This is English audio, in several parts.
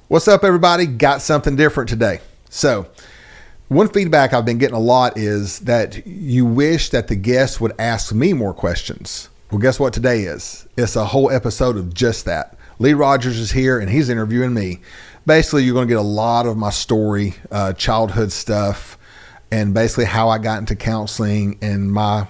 What's up, everybody? Got something different today. So, one feedback I've been getting a lot is that you wish that the guests would ask me more questions. Well, guess what today is? It's a whole episode of just that. Lee Rogers is here and he's interviewing me. Basically, you're going to get a lot of my story, childhood stuff, and basically how I got into counseling and my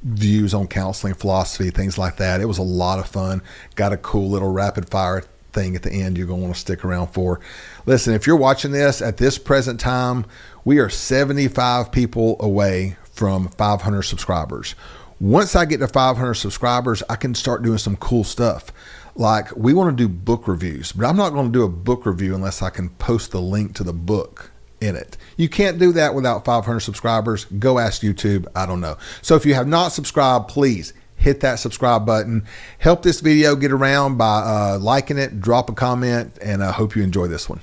views on counseling, philosophy, things like that. It was a lot of fun. Got a cool little rapid fire thing at the end you're going to want to stick around for. Listen, if you're watching this at this present time, we are 75 people away from 500 subscribers. Once I get to 500 subscribers, I can start doing some cool stuff. Like, we want to do book reviews, but I'm not going to do a book review unless I can post the link to the book in it. You can't do that without 500 subscribers. Go ask YouTube. I don't know. So if you have not subscribed, please hit that subscribe button. Help this video get around by liking it, drop a comment, and I hope you enjoy this one.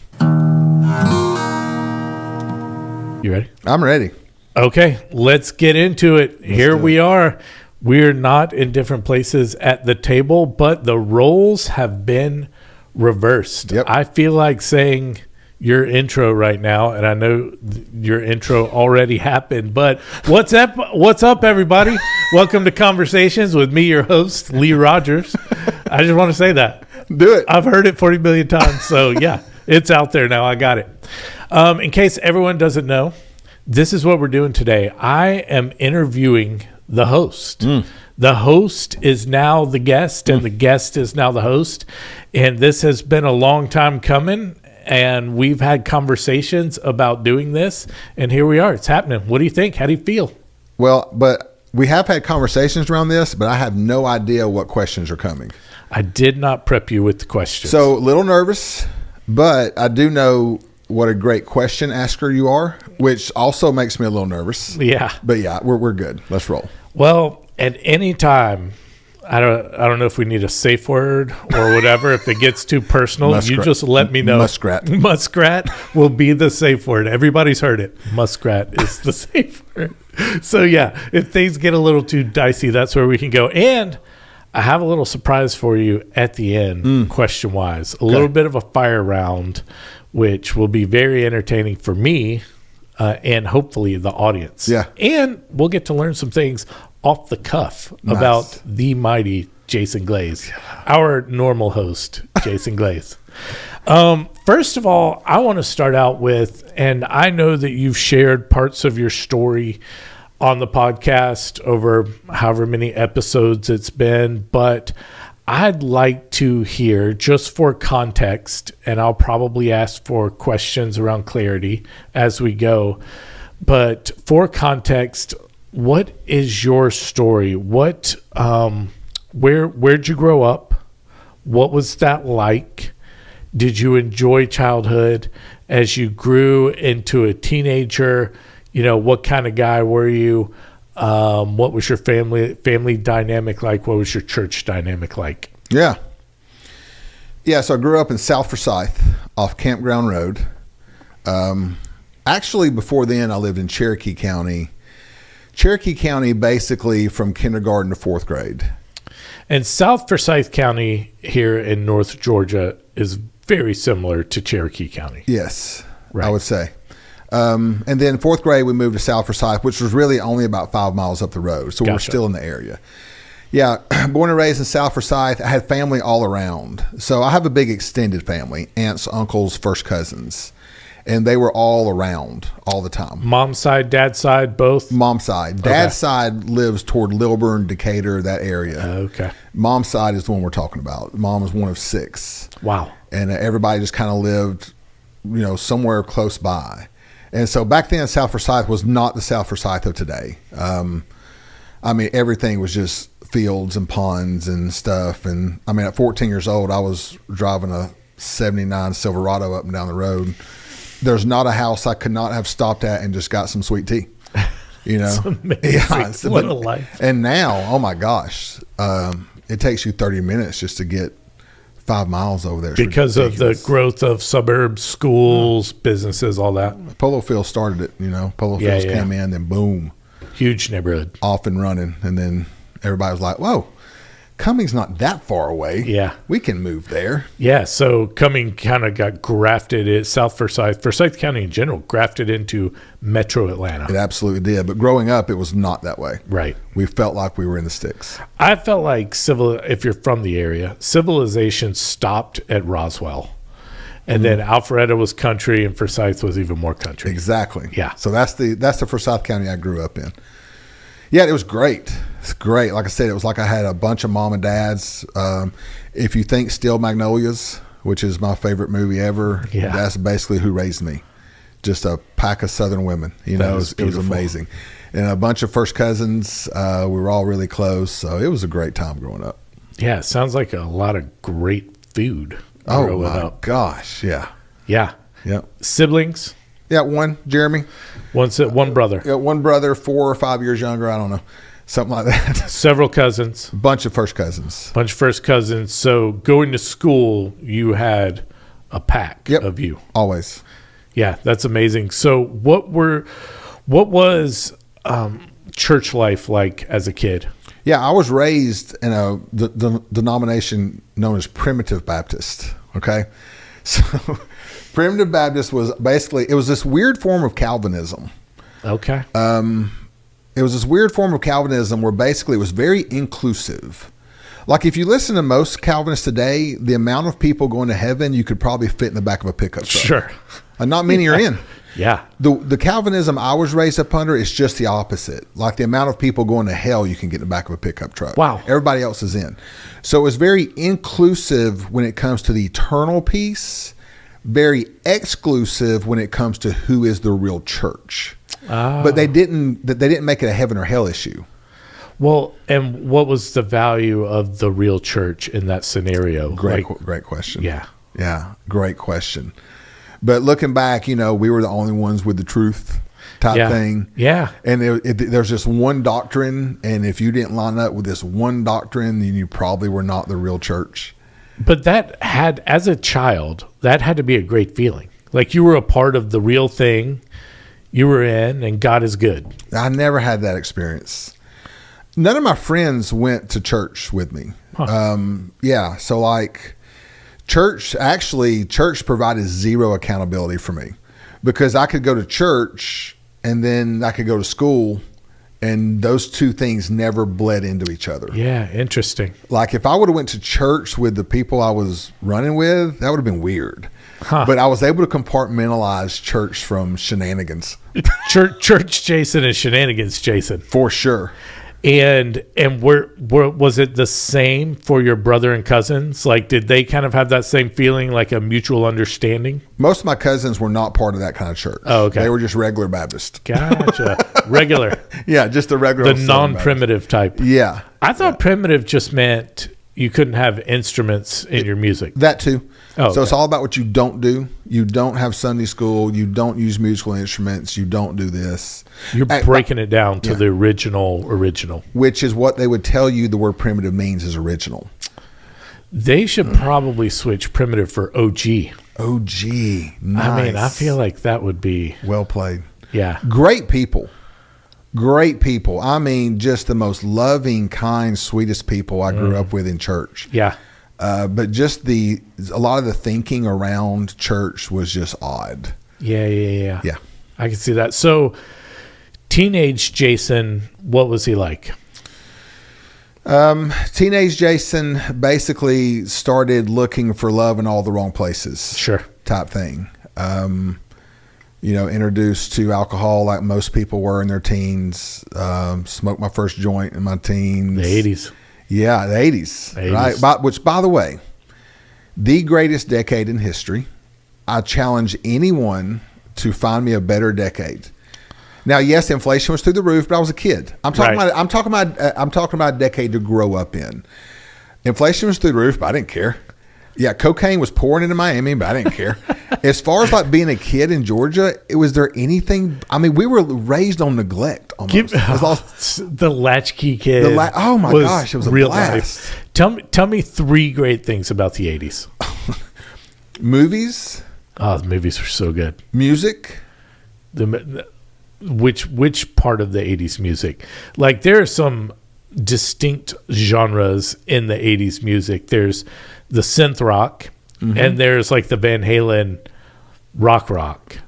You ready? I'm ready. Okay, let's get into it. Here we are. We're not in different places at the table, but the roles have been reversed. Yep. I feel like saying your intro right now, and I know your intro already happened, but what's up, everybody? Welcome to Conversations with me, your host, Lee Rogers. I just want to say that. Do it. I've heard it 40 million times, so yeah, it's out there now. I got it. In case everyone doesn't know, this is what we're doing today. I am interviewing the host. The host is now the guest, and the guest is now the host. And this has been a long time coming, and we've had conversations about doing this, and here we are. It's happening. What do you think? How do you feel? Well, but we have had conversations around this, but I have no idea what questions are coming. I did not prep you with the questions. So, a little nervous, but I do know what a great question asker you are, which also makes me a little nervous. Yeah. But yeah, we're good. Let's roll. Well, at any time, I don't know if we need a safe word or whatever. If it gets too personal, you just let me know. Muskrat. Muskrat will be the safe word. Everybody's heard it. Muskrat is the safe word. So yeah, if things get a little too dicey, that's where we can go. And I have a little surprise for you at the end, question-wise. A little bit of a fire round, which will be very entertaining for me and hopefully the audience. Yeah. And we'll get to learn some things off the cuff about the mighty Jason Glaze, our normal host, Jason Glaze. First of all, I want to start out with, and I know that you've shared parts of your story on the podcast over however many episodes it's been, but I'd like to hear, just for context, and I'll probably ask for questions around clarity as we go, but for context, what is your story? What, where'd you grow up? What was that like? Did you enjoy childhood as you grew into a teenager? You know, what kind of guy were you? What was your family dynamic like? What was your church dynamic like? Yeah. Yeah. So I grew up in South Forsyth off Campground Road. Actually, before then, I lived in Cherokee County. Cherokee County, basically from kindergarten to fourth grade. And South Forsyth County here in North Georgia is very similar to Cherokee County. Yes, right. I would say. And then fourth grade, we moved to South Forsyth, which was really only about 5 miles up the road. So we're still in the area. Yeah, born and raised in South Forsyth. I had family all around. So I have a big extended family, aunts, uncles, first cousins. And they were all around all the time. Mom's side, dad's side, both? Mom's side. Dad's side lives toward Lilburn, Decatur, that area. Okay. Mom's side is the one we're talking about. Mom is one of 6. Wow. And everybody just kind of lived, somewhere close by. And so back then, South Forsyth was not the South Forsyth of today. Everything was just fields and ponds and stuff. And at 14 years old, I was driving a 79 Silverado up and down the road. There's not a house I could not have stopped at and just got some sweet tea. It's amazing. What a life. And now, oh my gosh, it takes you 30 minutes just to get 5 miles over there. It's because ridiculous. Of the growth of suburbs, schools, businesses, all that. Polo Field started it, Polo Fields came in, then boom. Huge neighborhood. Off and running. And then everybody was like, whoa, Cumming's not that far away. Yeah. We can move there. Yeah, so Cumming kind of got grafted at South Forsyth County in general, grafted into Metro Atlanta. It absolutely did. But growing up, it was not that way. Right. We felt like we were in the sticks. I felt like if you're from the area, civilization stopped at Roswell. And then Alpharetta was country and Forsyth was even more country. Exactly. Yeah. So that's the Forsyth County I grew up in. Yeah, it was great. It's great. Like I said, it was like I had a bunch of mom and dads. If you think Steel Magnolias, which is my favorite movie ever, that's basically who raised me. Just a pack of Southern women. You know, it was amazing. And a bunch of first cousins. We were all really close. So it was a great time growing up. Yeah, it sounds like a lot of great food. Oh, my gosh. Yeah. Yeah. Yep. Siblings? Yeah, one, Jeremy. One brother. Yeah, one brother, 4 or 5 years younger. I don't know. Something like that. Several cousins. Bunch of first cousins. So going to school, you had a pack of you. Always. Yeah, that's amazing. So what was church life like as a kid? Yeah, I was raised in a denomination known as Primitive Baptist. Okay. So Primitive Baptist was basically, it was this weird form of Calvinism. Okay. It was this weird form of Calvinism where basically it was very inclusive. Like if you listen to most Calvinists today, the amount of people going to heaven, you could probably fit in the back of a pickup truck. Sure. And not many are in. Yeah. The Calvinism I was raised up under is just the opposite. Like the amount of people going to hell you can get in the back of a pickup truck. Wow. Everybody else is in. So it was very inclusive when it comes to the eternal piece, very exclusive when it comes to who is the real church. But they didn't make it a heaven or hell issue. Well, and what was the value of the real church in that scenario? Great question. Yeah. Yeah. Great question. But looking back, we were the only ones with the truth type thing. Yeah. And there's just one doctrine. And if you didn't line up with this one doctrine, then you probably were not the real church. But as a child, that had to be a great feeling. Like you were a part of the real thing you were in, and God is good. I never had that experience. None of my friends went to church with me. Huh. So like church provided zero accountability for me because I could go to church and then I could go to school, and those two things never bled into each other. Yeah, interesting. Like if I would have went to church with the people I was running with, that would have been weird. Huh. But I was able to compartmentalize church from shenanigans. Church Jason and shenanigans Jason. For sure. And was it the same for your brother and cousins? Like, did they kind of have that same feeling, like a mutual understanding? Most of my cousins were not part of that kind of church. Oh, okay. They were just regular Baptist. Gotcha. Regular. Yeah, just the regular. The non-primitive type. Yeah. I thought primitive just meant you couldn't have instruments in your music. That too. Oh, so it's all about what you don't do. You don't have Sunday school. You don't use musical instruments. You don't do this. You're breaking it down to the original. Which is what they would tell you the word primitive means is original. They should probably switch primitive for OG. OG. Nice. I mean, I feel like that would be... Well played. Yeah. Great people. Great people. I mean, just the most loving, kind, sweetest people I grew up with in church. Yeah. But just a lot of the thinking around church was just odd. Yeah. Yeah. I can see that. So, teenage Jason, what was he like? Teenage Jason basically started looking for love in all the wrong places. Sure. Type thing. Introduced to alcohol like most people were in their teens. Smoked my first joint in my teens. The 80s. Yeah, the 80s. Right? Which, by the way, the greatest decade in history. I challenge anyone to find me a better decade. Now, yes, inflation was through the roof, but I was a kid. I'm talking about a decade to grow up in. Inflation was through the roof, but I didn't care. Yeah, cocaine was pouring into Miami, but I didn't care. As far as like being a kid in Georgia, was there anything? I mean, we were raised on neglect almost. The latchkey kid. Oh my gosh, it was a real blast. Life. Tell me 3 great things about the 80s. Movies. Oh, the movies were so good. Music. Which part of the 80s music? Like there are some distinct genres in the 80s music. There's the synth rock, and there's like the Van Halen rock.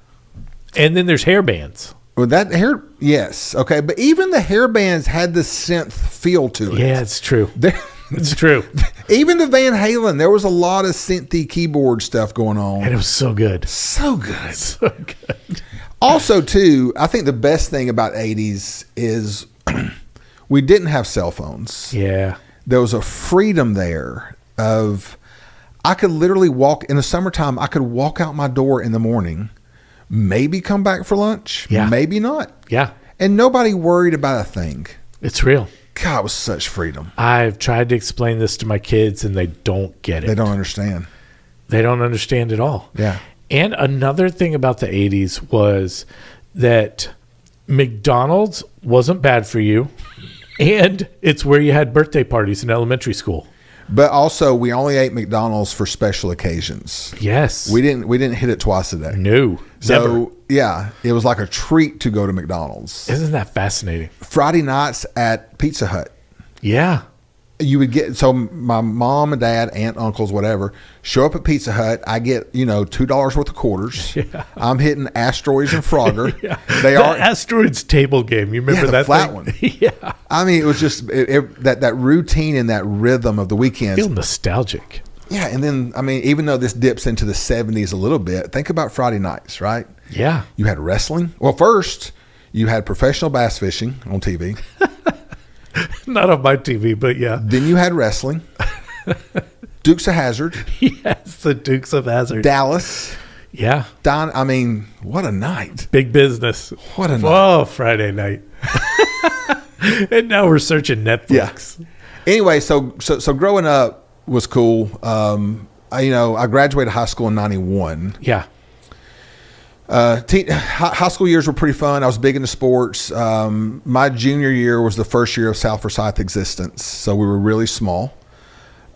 And then there's hair bands. Well, that hair, yes. Okay. But even the hair bands had the synth feel to it. Yeah, it's true. There- It's true. Even the Van Halen, there was a lot of synthy keyboard stuff going on. And it was so good. So good. So good. Also, too, I think the best thing about 80s is we didn't have cell phones. Yeah. There was a freedom there of, I could literally walk, in the summertime, I could walk out my door in the morning, maybe come back for lunch, Yeah. maybe not. Yeah. And nobody worried about a thing. It's real. God, it was such freedom. I've tried to explain this to my kids, and they don't get it. They don't understand. They don't understand at all. Yeah. And another thing about the 80s was that McDonald's wasn't bad for you, and it's where you had birthday parties in elementary school. But also, we only ate McDonald's for special occasions. Yes. We didn't hit it twice a day. No. So, Never. yeah, it was like a treat to go to McDonald's. Isn't that fascinating? Friday nights at Pizza Hut. Yeah. You would get, so my mom and dad, aunt, uncles, whatever, show up at Pizza Hut. I get, $2 worth of quarters. Yeah. I'm hitting Asteroids and Frogger. Yeah. They the are Asteroids table game. You remember the that flat thing? one. Yeah. I mean, it was just that routine and that rhythm of the weekends. Feel nostalgic. Yeah, and then, I mean, even though this dips into the 70s a little bit, think about Friday nights, right? Yeah. You had wrestling. Well, first, you had professional bass fishing on TV. Not on my TV, but yeah. Then you had wrestling. Dukes of Hazzard. Yes, the Dukes of Hazzard. Dallas. Yeah. I mean, what a night. Big business. What a night. Whoa, Friday night. And now we're searching Netflix. Anyway, so growing up was cool. I graduated high school in 91. Yeah. High school years were pretty fun. I was big into sports. My junior year was the first year of South Forsyth existence, so we were really small.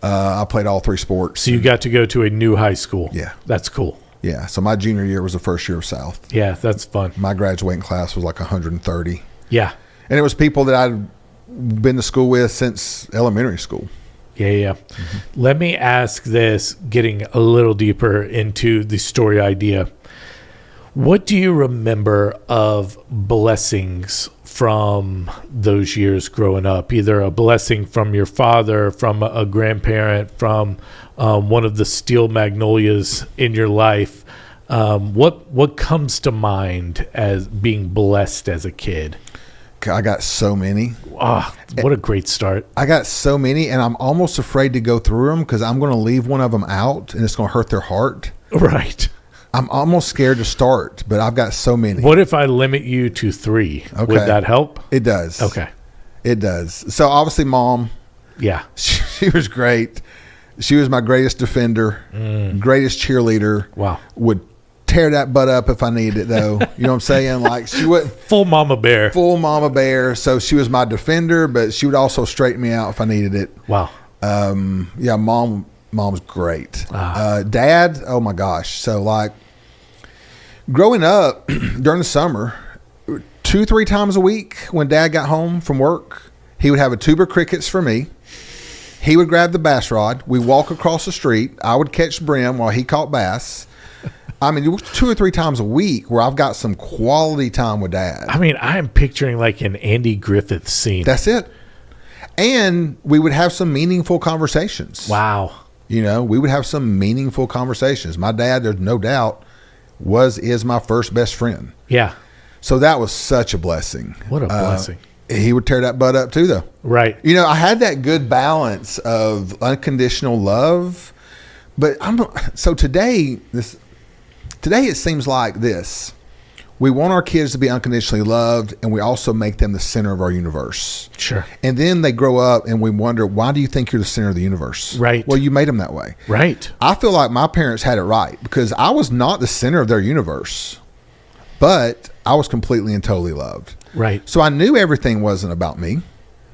I played all three sports. So you got to go to a new high school. Yeah. That's cool. Yeah, so my junior year was the first year of South. Yeah, that's fun. My graduating class was like 130. Yeah. And it was people that I'd been to school with since elementary school. Yeah. Let me ask this, getting a little deeper into the story idea. What do you remember of blessings from those years growing up? Either a blessing from your father, from a grandparent, from one of the steel magnolias in your life. What comes to mind as being blessed as a kid? I got so many. Ah, what a great start. I got so many, and I'm almost afraid to go through them because I'm going to leave one of them out, and it's going to hurt their heart. Right. I'm almost scared to start, but I've got so many. What if I limit you to 3? Okay. Would that help? It does. Okay. It does. So obviously, Mom, Yeah. she was great. She was my greatest defender, greatest cheerleader. Wow. Would tear that butt up if I needed it, though. You know what I'm saying? Like, she wasn't Full mama bear. full mama bear, so she was my defender, but she would also straighten me out if I needed it. Wow. Yeah, mom's great. Ah. Dad, oh my gosh. So like growing up during the summer, 2-3 times a week when Dad got home from work, he would have a tube of crickets for me. He would grab the bass rod. We walk across the street. I would catch brim while he caught bass. I mean, it was 2 or 3 times a week where I've got some quality time with Dad. I mean, I am picturing like an Andy Griffith scene. That's it. And we would have some meaningful conversations. Wow. We would have some meaningful conversations. My dad, there's no doubt, is my first best friend. Yeah. So that was such a blessing. What a blessing. He would tear that butt up too, though. Right. I had that good balance of unconditional love, but today it seems like this. We want our kids to be unconditionally loved, and we also make them the center of our universe. Sure. And then they grow up, and we wonder, why do you think you're the center of the universe? Right. Well, you made them that way. Right. I feel like my parents had it right because I was not the center of their universe, but I was completely and totally loved. Right. So I knew everything wasn't about me,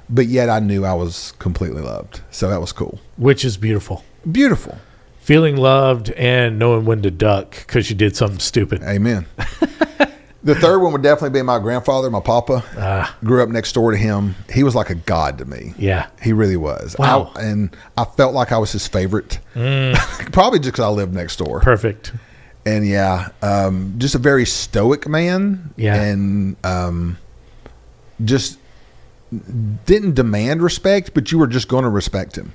but yet I knew I was completely loved. So that was cool. Which is beautiful. Beautiful. Feeling loved and knowing when to duck because you did something stupid. Amen. The third one would definitely be my grandfather, my papa. Grew up next door to him. He was like a god to me. Yeah. He really was. Wow. And I felt like I was his favorite. Probably just because I lived next door. Perfect. And just a very stoic man. Yeah. And just didn't demand respect, but you were just going to respect him.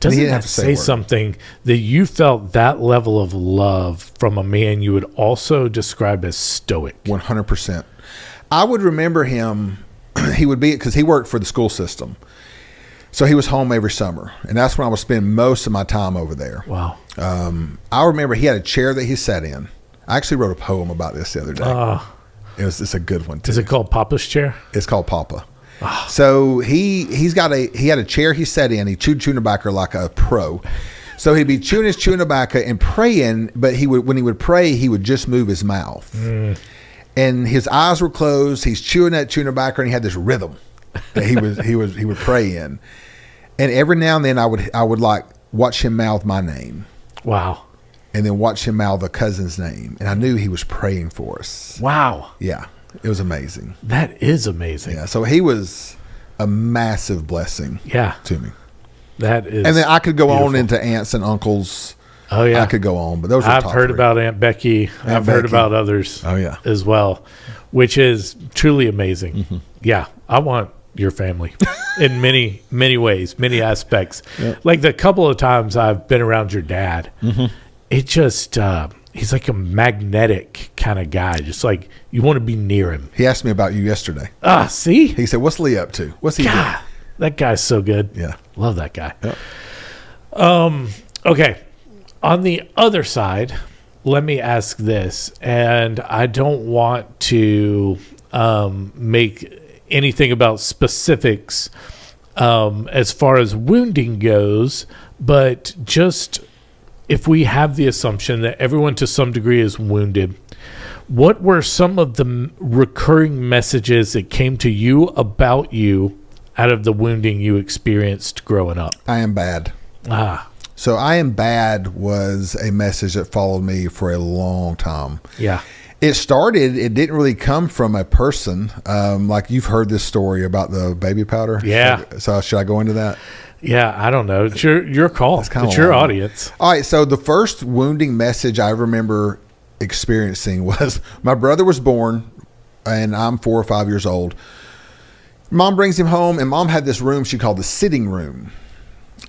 Doesn't didn't that have to say a say word. something that you felt that level of love from a man you would also describe as stoic? 100%. I would remember him. He would be, because he worked for the school system. So he was home every summer. And that's when I would spend most of my time over there. Wow. I remember he had a chair that he sat in. I actually wrote a poem about this the other day. It's a good one too. Is it called Papa's chair? It's called Papa. So he had a chair he sat in. He chewed tobacco like a pro. So he'd be chewing tobacco and praying, but when he would pray, he would just move his mouth. And his eyes were closed. He's chewing tobacco, and he had this rhythm that he would pray in. And every now and then I would like watch him mouth my name. Wow. And then watch him mouth a cousin's name. And I knew he was praying for us. Wow. Yeah. It was amazing. That is amazing. Yeah. So he was a massive blessing to me. That is. And then I could go beautiful. on into aunts and uncles. Oh, yeah. I could go on, but those are I've top heard three. about Aunt Becky. I've heard Becky. about others as well, which is truly amazing. Yeah. I want your family in many, many ways, many aspects. Like the couple of times I've been around your dad, it just, he's like a magnetic kind of guy. Just like you want to be near him. He asked me about you yesterday. See? He said, "What's Lee up to? What's he God, that guy's so good. Yeah. Love that guy. Yep. Okay. On the other side, let me ask this, and I don't want to make anything about specifics as far as wounding goes, but just if we have the assumption that everyone to some degree is wounded, what were some of the recurring messages that came to you about you out of the wounding you experienced growing up? I am bad." So "I am bad" was a message that followed me for a long time. Yeah. It didn't really come from a person. Like you've heard this story about the baby powder. Yeah. So should I go into that? Yeah, I don't know. It's your call. It's kinda your long. audience. All right. So the first wounding message I remember experiencing was my brother was born and I'm 4 or 5 years old. Mom brings him home, and Mom had this room she called the sitting room.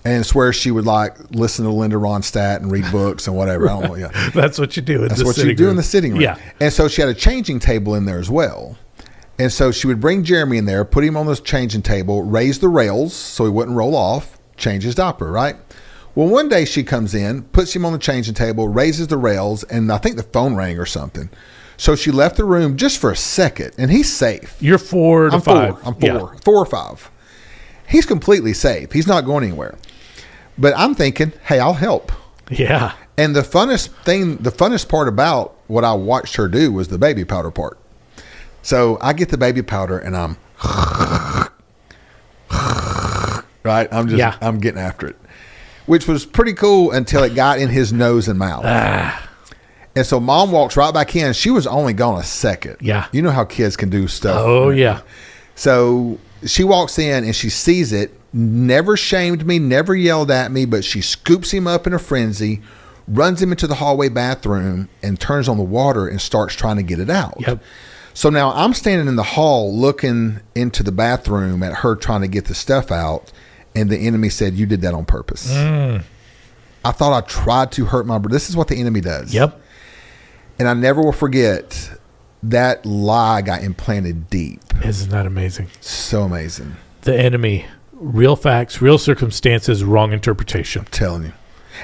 And it's where she would like listen to Linda Ronstadt and read books and whatever. I don't know. Yeah. That's what you do in That's the what sitting you do room. in the sitting room. Yeah. And so she had a changing table in there as well. And so she would bring Jeremy in there, put him on this changing table, raise the rails so he wouldn't roll off, change his diaper, right? Well, one day she comes in, puts him on the changing table, raises the rails, and I think the phone rang or something. So she left the room just for a second, and he's safe. You're 4 to 5. I'm 4 or 5. He's completely safe. He's not going anywhere. But I'm thinking, hey, I'll help. Yeah. And the funnest part about what I watched her do was the baby powder part. So I get the baby powder and I'm right. I'm getting after it, which was pretty cool until it got in his nose and mouth. And so Mom walks right back in. She was only gone a second. Yeah. You know how kids can do stuff. Oh, yeah. So she walks in and she sees it, never shamed me, never yelled at me, but she scoops him up in a frenzy, runs him into the hallway bathroom, and turns on the water and starts trying to get it out. Yep. So now I'm standing in the hall looking into the bathroom at her trying to get the stuff out, and the enemy said, "You did that on purpose." I thought I tried to hurt my brother. This is what the enemy does. Yep. And I never will forget that lie got implanted deep. Isn't that amazing? So amazing. The enemy, real facts, real circumstances, wrong interpretation. Telling you.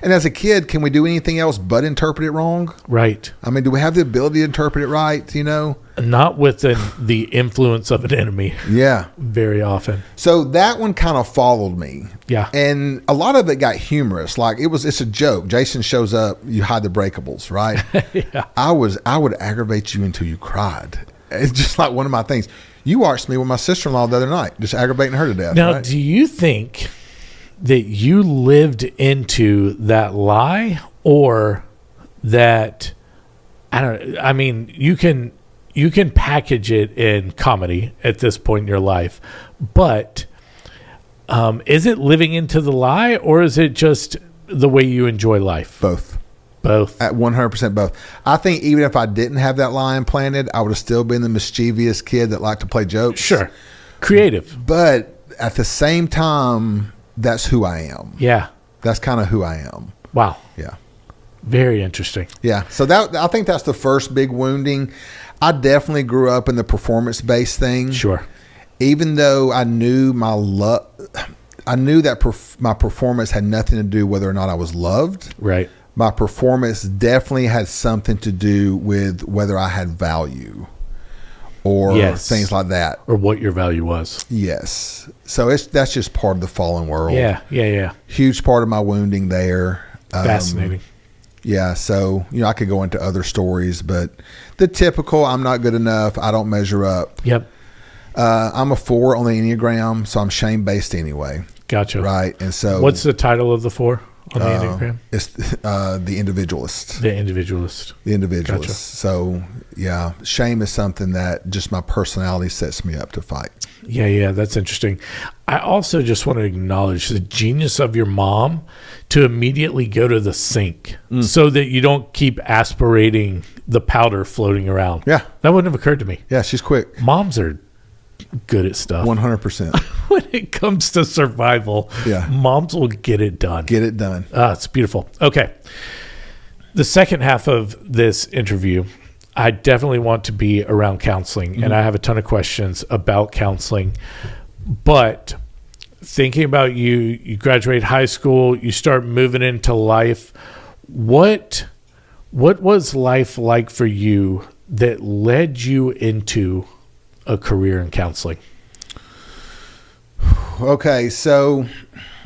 And as a kid, can we do anything else but interpret it wrong? Right. I mean, do we have the ability to interpret it right? You know? Not within the influence of an enemy Yeah. very often. So that one kind of followed me. Yeah. And a lot of it got humorous. Like it's a joke. Jason shows up, you hide the breakables, right? Yeah. I would aggravate you until you cried. It's just like one of my things. You watched me with my sister-in-law the other night, just aggravating her to death. Now, right? do you think that you lived into that lie, or that I mean, you can you can package it in comedy at this point in your life, but is it living into the lie, or is it just the way you enjoy life? Both. Both. At 100% both. I think even if I didn't have that lie implanted, I would have still been the mischievous kid that liked to play jokes. Sure. Creative. But at the same time, that's who I am. Yeah. That's kind of who I am. Wow. Yeah. Very interesting. Yeah. So I think that's the first big wounding. I definitely grew up in the performance-based thing. Sure. Even though I knew I knew that my performance had nothing to do whether or not I was loved. Right. My performance definitely had something to do with whether I had value or things like that. Or what your value was. Yes. So that's just part of the fallen world. Yeah. Huge part of my wounding there. Fascinating. Yeah. So, I could go into other stories, but the typical, I'm not good enough. I don't measure up. Yep. I'm a 4 on the Enneagram, so I'm shame-based anyway. Gotcha. Right. And so. What's the title of the 4? On the Enneagram? It's the individualist. The individualist. The individualist. Gotcha. So, yeah, shame is something that just my personality sets me up to fight. Yeah, that's interesting. I also just want to acknowledge the genius of your mom to immediately go to the sink so that you don't keep aspirating the powder floating around. Yeah. That wouldn't have occurred to me. Yeah, she's quick. Moms are good at stuff. 100%. When it comes to survival, Yeah. moms will get it done. Get it done. It's beautiful. Okay. The second half of this interview, I definitely want to be around counseling, and I have a ton of questions about counseling. But thinking about you graduate high school, you start moving into life. What was life like for you that led you into a career in counseling? Okay, so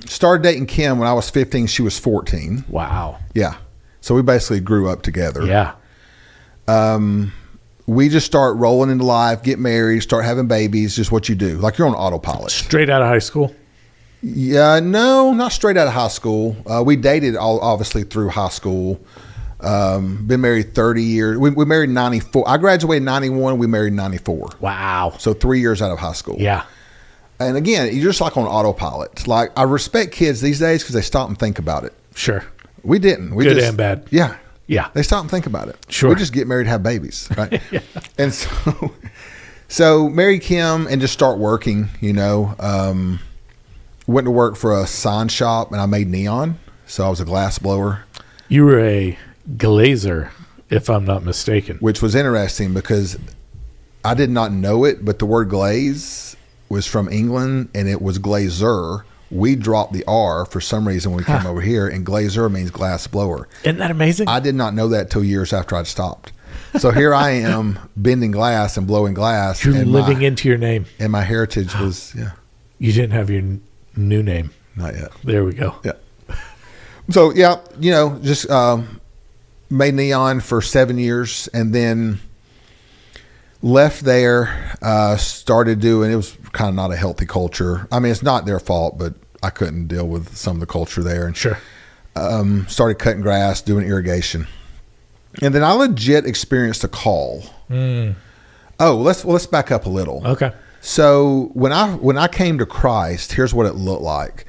started dating Kim when I was 15. She was 14. Wow. Yeah. So we basically grew up together. Yeah. We just start rolling into life, get married, start having babies, just what you do. Like you're on autopilot. Straight out of high school? Yeah, no, not straight out of high school. We dated obviously through high school. Been married 30 years. We married in 94. I graduated in 91. We married in 94. Wow. So 3 years out of high school. Yeah. And again, you're just like on autopilot. Like I respect kids these days because they stop and think about it. Sure. We didn't. We Good just, and bad. Yeah. Yeah. They stop and think about it. Sure. We just get married, have babies, right? Yeah. And so married Kim and just start working, went to work for a sign shop and I made neon. So I was a glass blower. You were a glazer, if I'm not mistaken. Which was interesting because I did not know it, but the word glaze was from England and it was glazer. We dropped the R for some reason when we came over here, and glazer means glass blower. Isn't that amazing? I did not know that till years after I'd stopped. So here I am bending glass and blowing glass. You're and living into your name. And my heritage was, You didn't have your new name. Not yet. There we go. Yeah. So, just made neon for 7 years and then left there, started doing, it was kind of not a healthy culture. I mean, it's not their fault, but I couldn't deal with some of the culture there. And Sure. Started cutting grass, doing irrigation. And then I legit experienced a call. Oh, let's back up a little. Okay. So when I came to Christ, here's what it looked like.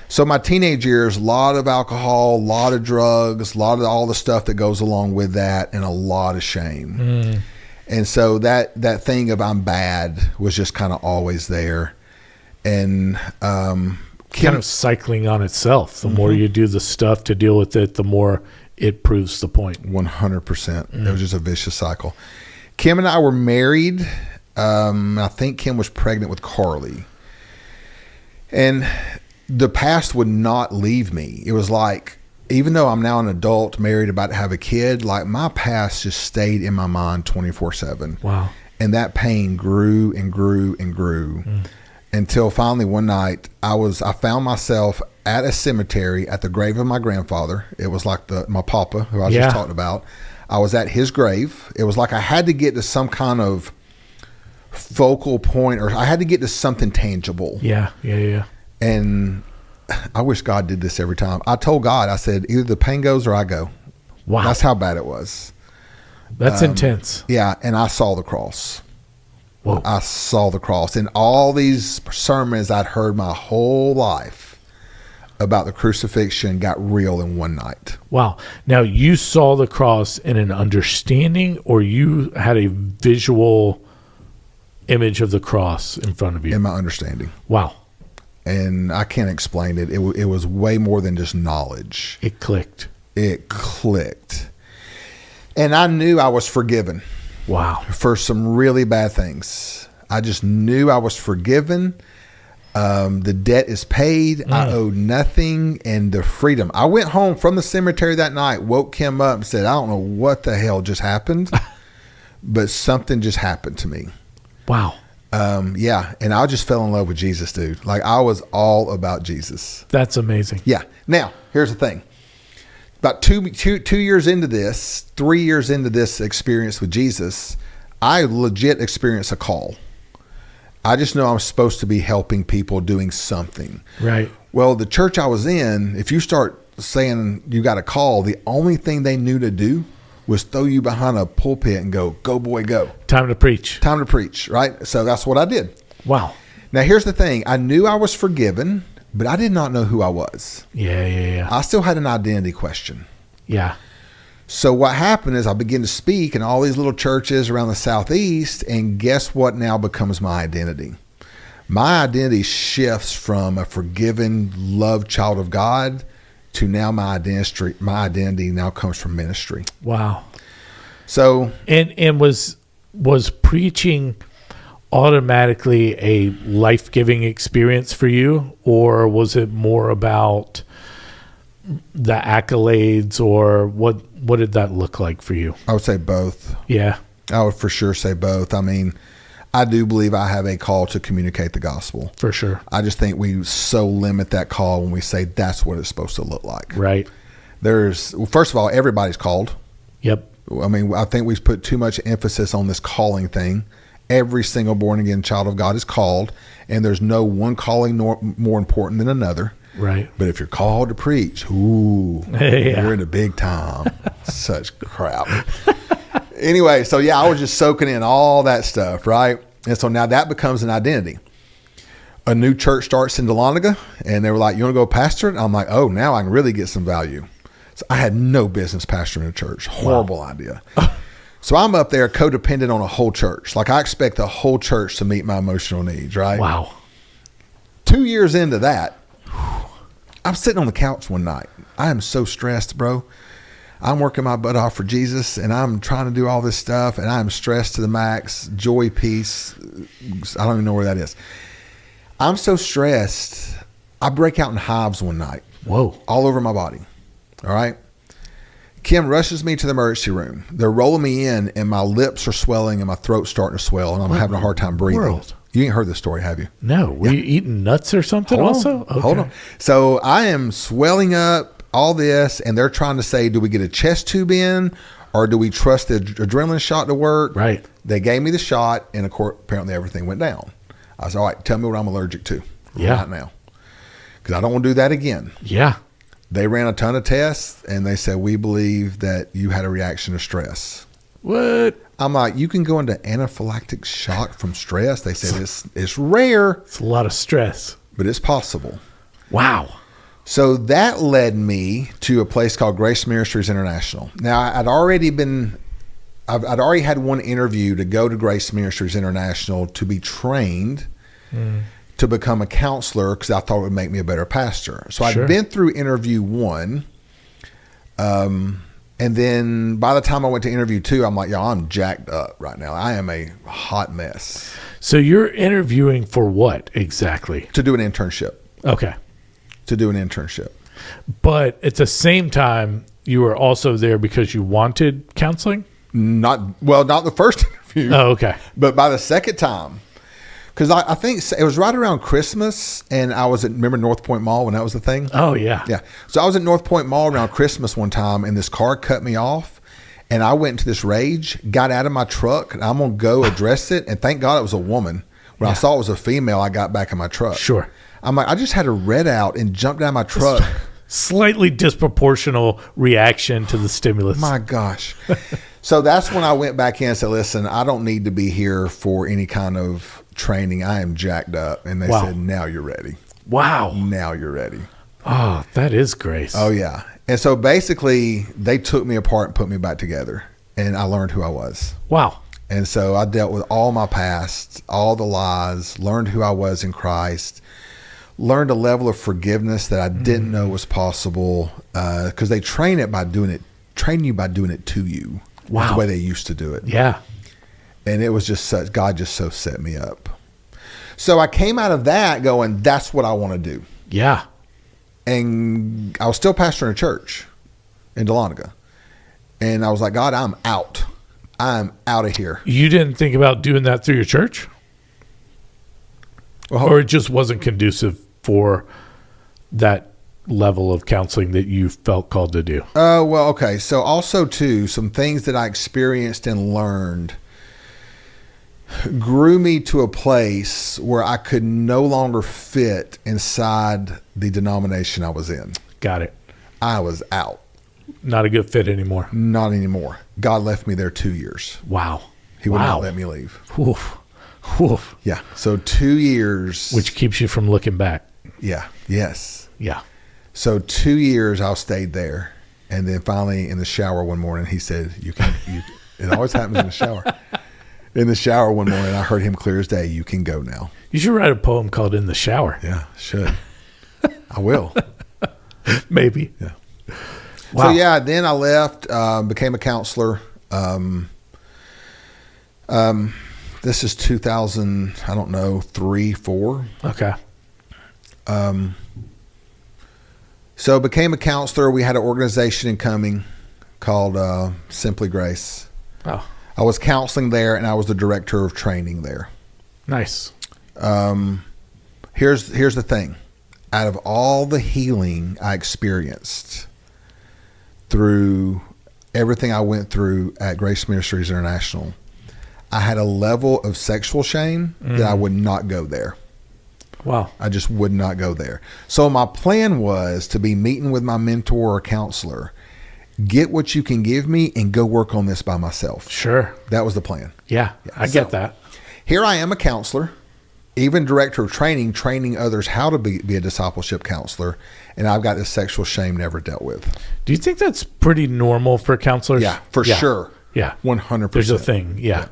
So my teenage years, a lot of alcohol, a lot of drugs, a lot of all the stuff that goes along with that, and a lot of shame. And so that thing of I'm bad was just kind of always there. And Kind of cycling on itself. The more you do the stuff to deal with it, the more it proves the point. 100%. It was just a vicious cycle. Kim and I were married. I think Kim was pregnant with Carly. And the past would not leave me. It was like, even though I'm now an adult, married, about to have a kid, like my past just stayed in my mind 24/7. Wow. And that pain grew and grew and grew until finally one night I found myself at a cemetery at the grave of my grandfather. It was like my papa, who I was just talking about. I was at his grave. It was like I had to get to some kind of focal point, or I had to get to something tangible. Yeah. And I wish God did this every time. I told God, I said, either the pain goes or I go. Wow. That's how bad it was. That's intense. Yeah, and I saw the cross. Whoa. I saw the cross. And all these sermons I'd heard my whole life about the crucifixion got real in one night. Wow. Now, you saw the cross in an understanding, or you had a visual image of the cross in front of you? In my understanding. Wow. And I can't explain it. It was way more than just knowledge. It clicked. It clicked. And I knew I was forgiven. Wow. For some really bad things. I just knew I was forgiven. The debt is paid. I owe nothing. And the freedom. I went home from the cemetery that night, woke Kim up and said, I don't know what the hell just happened, but something just happened to me. Wow. Yeah. And I just fell in love with Jesus, dude. Like, I was all about Jesus. That's amazing. Yeah. Now, here's the thing. About 2 years into this, 3 years into this experience with Jesus, I legit experienced a call. I just know I'm supposed to be helping people, doing something. Right. Well, the church I was in, if you start saying you got a call, the only thing they knew to do was throw you behind a pulpit and go boy, go. Time to preach. Time to preach, right? So that's what I did. Wow. Now, here's the thing. I knew I was forgiven, but I did not know who I was. Yeah. I still had an identity question. Yeah. So what happened is I began to speak in all these little churches around the Southeast, and guess what now becomes my identity? My identity shifts from a forgiven, loved child of God to now my identity now comes from ministry. Wow. So And was preaching automatically a life-giving experience for you, or was it more about the accolades, or what did that look like for you? I would say both. Yeah. I would for sure say both. I mean, I do believe I have a call to communicate the gospel. For sure. I just think we so limit that call when we say that's what it's supposed to look like. Right. First of all, everybody's called. Yep. I mean, I think we've put too much emphasis on this calling thing. Every single born again child of God is called, and there's no one calling more important than another. Right. But if you're called to preach, ooh, Yeah. you're in the big time. Such crap. Anyway, so yeah, I was just soaking in all that stuff, right? And so now that becomes an identity. A new church starts in Dahlonega, and they were like, you want to go pastor it? I'm like, oh, now I can really get some value. So I had no business pastoring a church. Horrible idea. So I'm up there codependent on a whole church. Like, I expect the whole church to meet my emotional needs, right? Wow. 2 years into that, I'm sitting on the couch one night. I am so stressed, bro. I'm working my butt off for Jesus, and I'm trying to do all this stuff, and I'm stressed to the max. Joy, peace. I don't even know where that is. I'm so stressed. I break out in hives one night. Whoa. All over my body. All right. Kim rushes me to the emergency room. They're rolling me in, and my lips are swelling, and my throat's starting to swell, and I'm having a hard time breathing. World. You ain't heard this story, have you? No. Were you eating nuts or something also? Okay. Hold on. So I am swelling up, all this, and they're trying to say, do we get a chest tube in, or do we trust the adrenaline shot to work? Right. They gave me the shot, and of course, apparently everything went down. I was all right, tell me what I'm allergic to right now, because I don't want to do that again. Yeah. They ran a ton of tests, and they said, we believe that you had a reaction to stress. What? I'm like, you can go into anaphylactic shock from stress. They said it's rare. It's a lot of stress. But it's possible. Wow. So that led me to a place called Grace Ministries International. Now, I'd already had one interview to go to Grace Ministries International to be trained to become a counselor, because I thought it would make me a better pastor. So Sure. I'd been through interview 1. And then by the time I went to interview 2, I'm like, yo, I'm jacked up right now. I am a hot mess. So you're interviewing for what exactly? To do an internship. Okay. But at the same time, you were also there because you wanted counseling? Not the first interview. Oh, okay. But by the second time, because I think it was right around Christmas, and I was remember North Point Mall when that was the thing? Oh, yeah. Yeah. So I was at North Point Mall around Christmas one time, and this car cut me off, and I went into this rage, got out of my truck, and I'm going to go address it, and thank God it was a woman. When I saw it was a female, I got back in my truck. Sure. I'm like, I just had a red out and jumped out of my truck. Slightly disproportional reaction to the stimulus. My gosh. So that's when I went back in and said, listen, I don't need to be here for any kind of training. I am jacked up. And they Wow. said, now you're ready. Wow. Now you're ready. Oh, that is grace. Oh, yeah. And so basically, they took me apart and put me back together. And I learned who I was. Wow. And so I dealt with all my past, all the lies, learned who I was in Christ, learned a level of forgiveness that I didn't know was possible, because they train you by doing it to you. Wow. That's the way they used to do it. Yeah. And it was just such, God just so set me up. So I came out of that going, that's what I want to do. Yeah. And I was still pastoring a church in Dahlonega. And I was like, God, I'm out. I'm out of here. You didn't think about doing that through your church? Well, Or it just wasn't conducive for that level of counseling that you felt called to do? well, okay. So also too, some things that I experienced and learned grew me to a place where I could no longer fit inside the denomination I was in. Got it. I was out. Not a good fit anymore. Not anymore. God left me there 2 years. Wow. He would Wow. not let me leave. Woof. Woof. Yeah. So 2 years. Which keeps you from looking back. Yeah. Yes. Yeah. So 2 years I stayed there. And then finally in the shower one morning, he said, it always happens in the shower. In the shower one morning, I heard him clear as day, you can go now. You should write a poem called In the Shower. Yeah, should. I will. Maybe. Yeah. Wow. So yeah, then I left, became a counselor. This is 2000, I don't know, 3, 4. Okay. So became a counselor. We had an organization in Cumming called Simply Grace. Oh, I was counseling there, and I was the director of training there. nice. Here's the thing. Out of all the healing I experienced through everything I went through at Grace Ministries International, I had a level of sexual shame that I would not go there. Wow. I just would not go there. So my plan was to be meeting with my mentor or counselor, get what you can give me, and go work on this by myself. Sure. That was the plan. Yeah, I get that. Here I am, a counselor, even director of training others how to be a discipleship counselor, and I've got this sexual shame never dealt with. Do you think that's pretty normal for counselors? Yeah, for sure. Yeah. 100%. There's a thing. Yeah.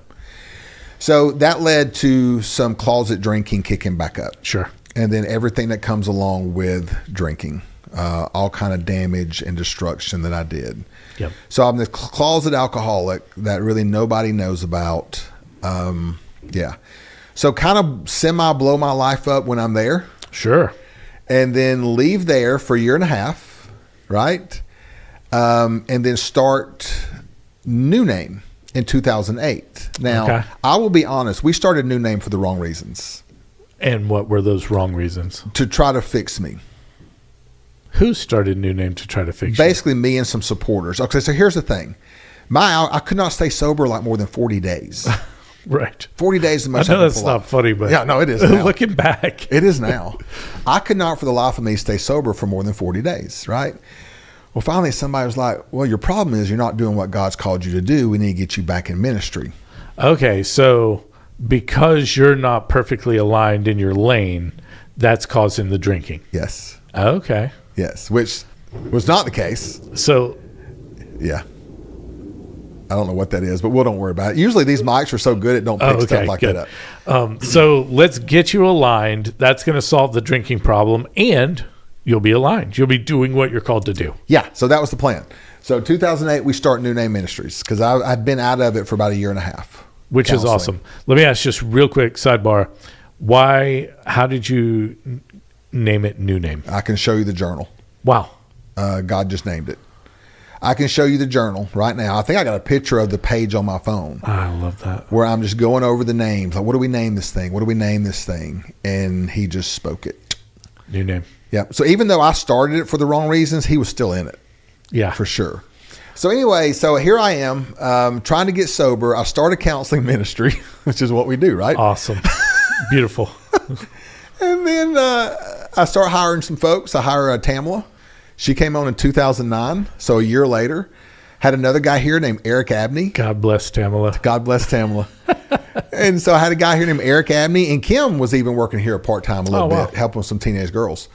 So that led to some closet drinking kicking back up. Sure. And then everything that comes along with drinking, all kind of damage and destruction that I did. Yep. So I'm the closet alcoholic that really nobody knows about. Yeah. So kind of semi blow my life up when I'm there, Sure. and then leave there for a year and a half, right? And then start New Name in 2008. Now, Okay. I will be honest, we started New Name for the wrong reasons, And what were those wrong reasons? to try to fix me. Who started New Name to try to fix you? Basically, me and some supporters. Okay, so here's the thing. I could not stay sober like more than 40 days. Right. 40 days is the I most know I can that's pull not off. funny, but Yeah, no, it is now. looking back. It is now. I could not for the life of me stay sober for more than 40 days, right? Well, finally somebody was like, well, your problem is you're not doing what God's called you to do. We need to get you back in ministry. Okay, so because you're not perfectly aligned in your lane, that's causing the drinking. Yes. Okay. Yes. Which was not the case. So Yeah. I don't know what that is, but don't worry about it. Usually these mics are so good it don't pick stuff like good. that up. So let's get you aligned. That's going to solve the drinking problem, and you'll be aligned. You'll be doing what you're called to do. Yeah. So that was the plan. So 2008, we start New Name Ministries because I'd been out of it for about a year and a half. Which is counseling. awesome. Let me ask just real quick sidebar. How did you name it New Name? I can show you the journal. Wow. God just named it. I can show you the journal right now. I think I got a picture of the page on my phone I love that. where I'm just going over the names. Like, what do we name this thing? What do we name this thing? And he just spoke it. New Name. Yeah. So even though I started it for the wrong reasons, he was still in it Yeah. for sure. So anyway, so here I am trying to get sober. I started counseling ministry, which is what we do, right? Awesome. Beautiful. And then I start hiring some folks. I hire Tamla. She came on in 2009, so a year later. Had another guy here named Eric Abney. God bless Tamala. God bless Tamala. And so I had a guy here named Eric Abney, and Kim was even working here part-time a little bit, helping with some teenage girls.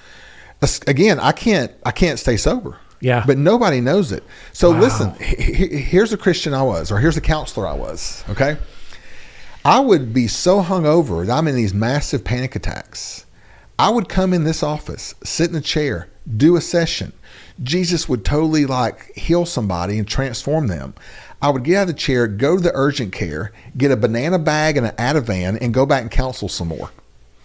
Again, I can't stay sober. Yeah. But nobody knows it. So listen, here's a Christian I was, or here's a counselor I was, okay? I would be so hungover that I'm in these massive panic attacks. I would come in this office, sit in a chair, do a session. Jesus would totally like heal somebody and transform them. I would get out of the chair, go to the urgent care, get a banana bag and an Ativan, and go back and counsel some more.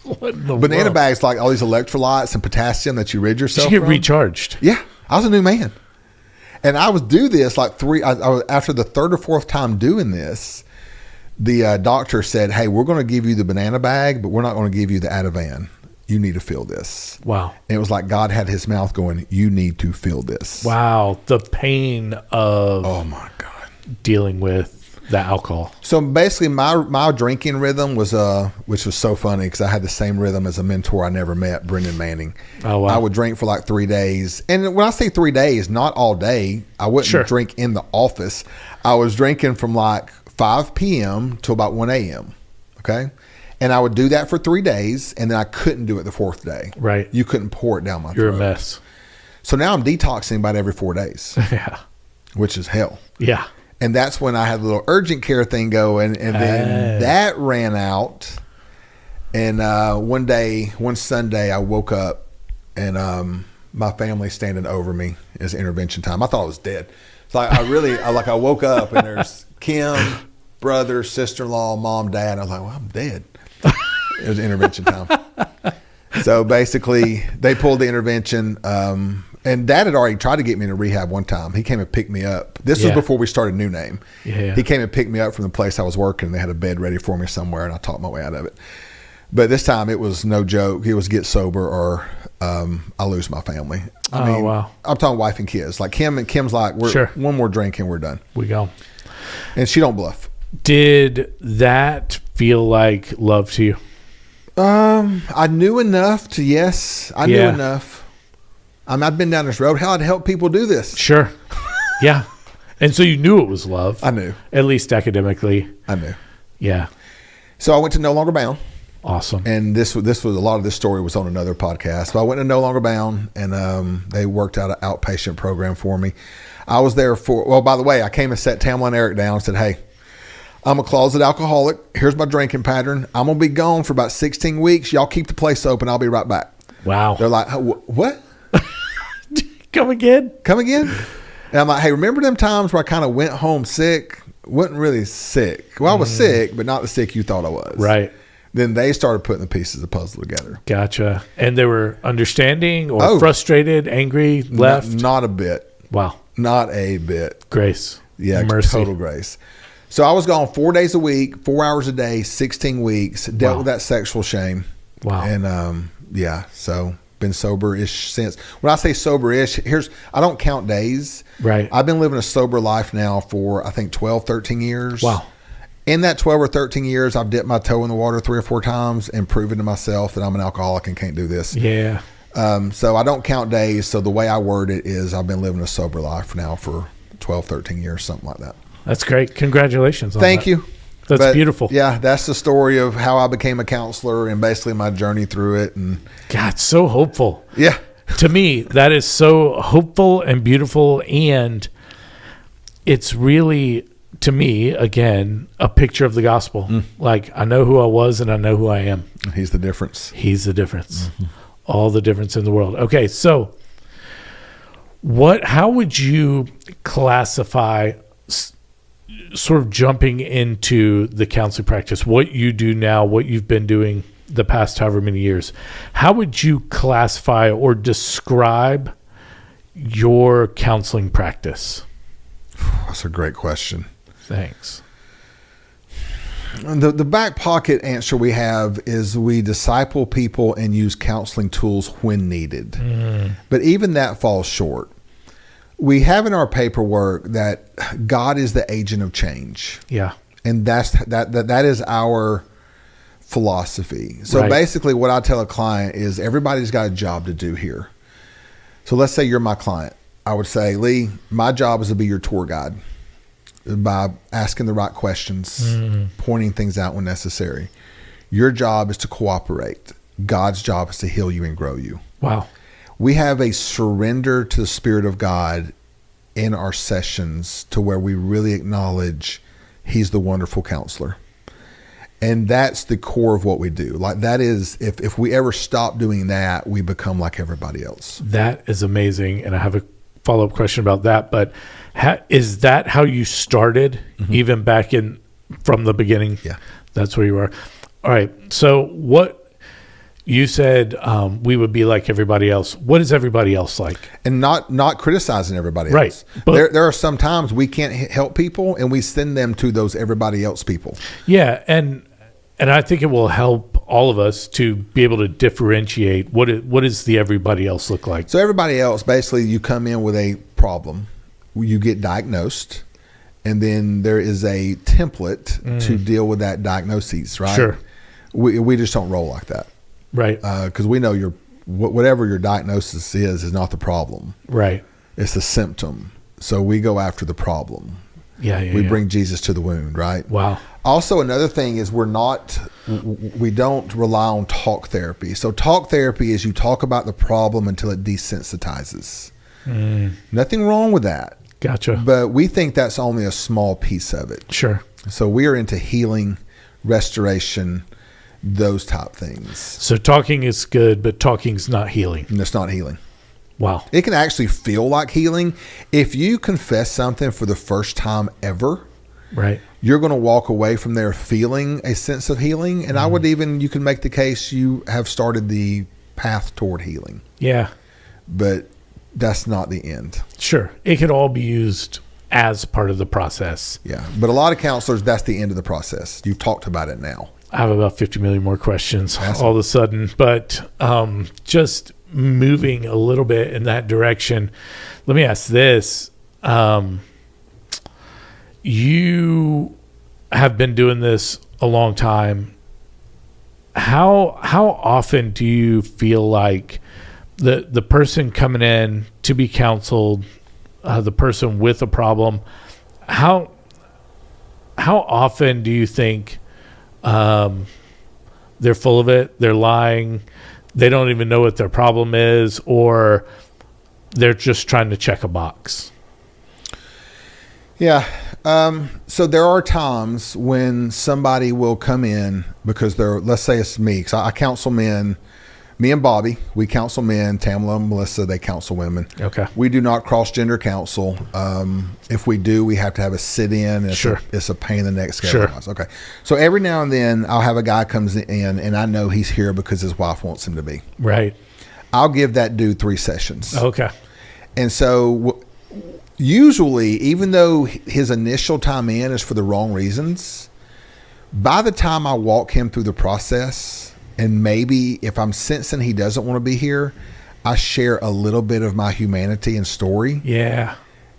What in the Banana world? bags like all these electrolytes and potassium that you rid yourself Did you get from. recharged? Yeah, I was a new man. And I would do this like after the third or fourth time doing this, the doctor said, hey, we're going to give you the banana bag, but we're not going to give you the Ativan. You need to feel this. Wow. And it was like God had his mouth going, you need to feel this. Wow. The pain of Oh my God. dealing with the alcohol. So basically my drinking rhythm was, which was so funny because I had the same rhythm as a mentor I never met, Brendan Manning. Oh, wow. I would drink for like 3 days. And when I say 3 days, not all day. I wouldn't drink in the office. I was drinking from like 5 p.m. to about 1 a.m. Okay. And I would do that for 3 days, and then I couldn't do it the fourth day. Right. You couldn't pour it down my throat. You're a mess. So now I'm detoxing about every 4 days, Yeah. which is hell. Yeah. And that's when I had the little urgent care thing going, and then that ran out. And one Sunday, I woke up, and my family standing over me as intervention time. I thought I was dead. So I woke up, and there's Kim, brother, sister-in-law, mom, dad. I was like, well, I'm dead. It was intervention time. So basically, they pulled the intervention. And Dad had already tried to get me into rehab one time. He came and picked me up. This was before we started New Name. Yeah. He came and picked me up from the place I was working. They had a bed ready for me somewhere, and I talked my way out of it. But this time, it was no joke. It was get sober or I lose my family. I mean, wow. I'm talking wife and kids. Like Kim's like, one more drink and we're done. We go. And she don't bluff. Did that feel like love to you? I knew enough to I knew enough. I've been down this road. Hell, I'd help people do this. Sure. Yeah. And so you knew it was love. I knew. At least academically. I knew. Yeah. So I went to No Longer Bound. Awesome. And this was a lot of this story was on another podcast. But I went to No Longer Bound, and they worked out an outpatient program for me. I was there by the way, I came and sat Tamla and Eric down and said, hey, I'm a closet alcoholic. Here's my drinking pattern. I'm going to be gone for about 16 weeks. Y'all keep the place open. I'll be right back. Wow. They're like, what? Come again? Come again? And I'm like, hey, remember them times where I kind of went home sick? Wasn't really sick. Well, I was sick, but not the sick you thought I was. Right. Then they started putting the pieces of the puzzle together. Gotcha. And they were understanding or frustrated, angry, left? Not a bit. Wow. Not a bit. Grace. Yeah, mercy. Total grace. So I was gone 4 days a week, 4 hours a day, 16 weeks, dealt with that sexual shame. Wow. And so been sober-ish since. When I say sober-ish, I don't count days. Right. I've been living a sober life now for, I think, 12, 13 years. Wow. In that 12 or 13 years, I've dipped my toe in the water 3 or 4 times and proven to myself that I'm an alcoholic and can't do this. Yeah. So I don't count days. So the way I word it is I've been living a sober life now for 12, 13 years, something like that. That's great. Congratulations on Thank that. you. That's beautiful. Yeah, that's the story of how I became a counselor and basically my journey through it. And God, so hopeful. yeah. To me, that is so hopeful and beautiful. And it's really, to me, again, a picture of the gospel. Like, I know who I was and I know who I am. He's the difference. He's the difference. All the difference in the world. Okay, so how would you classify sort of jumping into the counseling practice, what you do now, what you've been doing the past however many years? How would you classify or describe your counseling practice? That's a great question. Thanks. The back pocket answer we have is we disciple people and use counseling tools when needed. But even that falls short. We have in our paperwork that God is the agent of change. Yeah. And that is our philosophy. So basically what I tell a client is everybody's got a job to do here. So let's say you're my client I would say, Lee, my job is to be your tour guide by asking the right questions, pointing things out when necessary. Your job is to cooperate. God's job is to heal you and grow you. Wow. We have a surrender to the Spirit of God in our sessions to where we really acknowledge He's the wonderful counselor. And that's the core of what we do. Like that is, if we ever stop doing that, we become like everybody else. That is amazing. And I have a follow-up question about that. But is that how you started, even back from the beginning? Yeah. That's where you are. All right. So what you said, we would be like everybody else. What is everybody else like? And not criticizing everybody else. Right. But there are some times we can't help people and we send them to those everybody else people. yeah. And I think it will help all of us to be able to differentiate what does the everybody else look like. So everybody else, basically you come in with a problem, you get diagnosed, and then there is a template to deal with that diagnosis, right? Sure. We just don't roll like that. Right. Because we know whatever your diagnosis is not the problem. Right. It's a symptom. So we go after the problem. Yeah. We bring Jesus to the wound, right? Wow. Also, another thing is we don't rely on talk therapy. So talk therapy is you talk about the problem until it desensitizes. Nothing wrong with that. Gotcha. But we think that's only a small piece of it. Sure. So we are into healing, restoration, those type things. So talking is good, but talking's not healing. And it's not healing. Wow. It can actually feel like healing. If you confess something for the first time ever, Right. you're going to walk away from there feeling a sense of healing. And you can make the case you have started the path toward healing. Yeah. But that's not the end. Sure. It could all be used as part of the process. Yeah. But a lot of counselors, that's the end of the process. You've talked about it now. I have about 50 million more questions Awesome. all of a sudden, but just moving a little bit in that direction. Let me ask this. You have been doing this a long time. How often do you feel like the person coming in to be counseled, the person with a problem, how often do you think they're full of it, they're lying, they don't even know what their problem is, or they're just trying to check a box? Yeah. So there are times when somebody will come in because let's say it's me, because I counsel men. Me and Bobby, we counsel men. Tamala and Melissa, they counsel women. Okay. We do not cross-gender counsel. If we do, we have to have a sit-in. Sure. It's a pain in the neck. Sure. Okay. So every now and then, I'll have a guy comes in, and I know he's here because his wife wants him to be. Right. I'll give that dude 3 sessions. Okay. And so usually, even though his initial time in is for the wrong reasons, by the time I walk him through the process, and maybe if I'm sensing he doesn't want to be here, I share a little bit of my humanity and story. Yeah.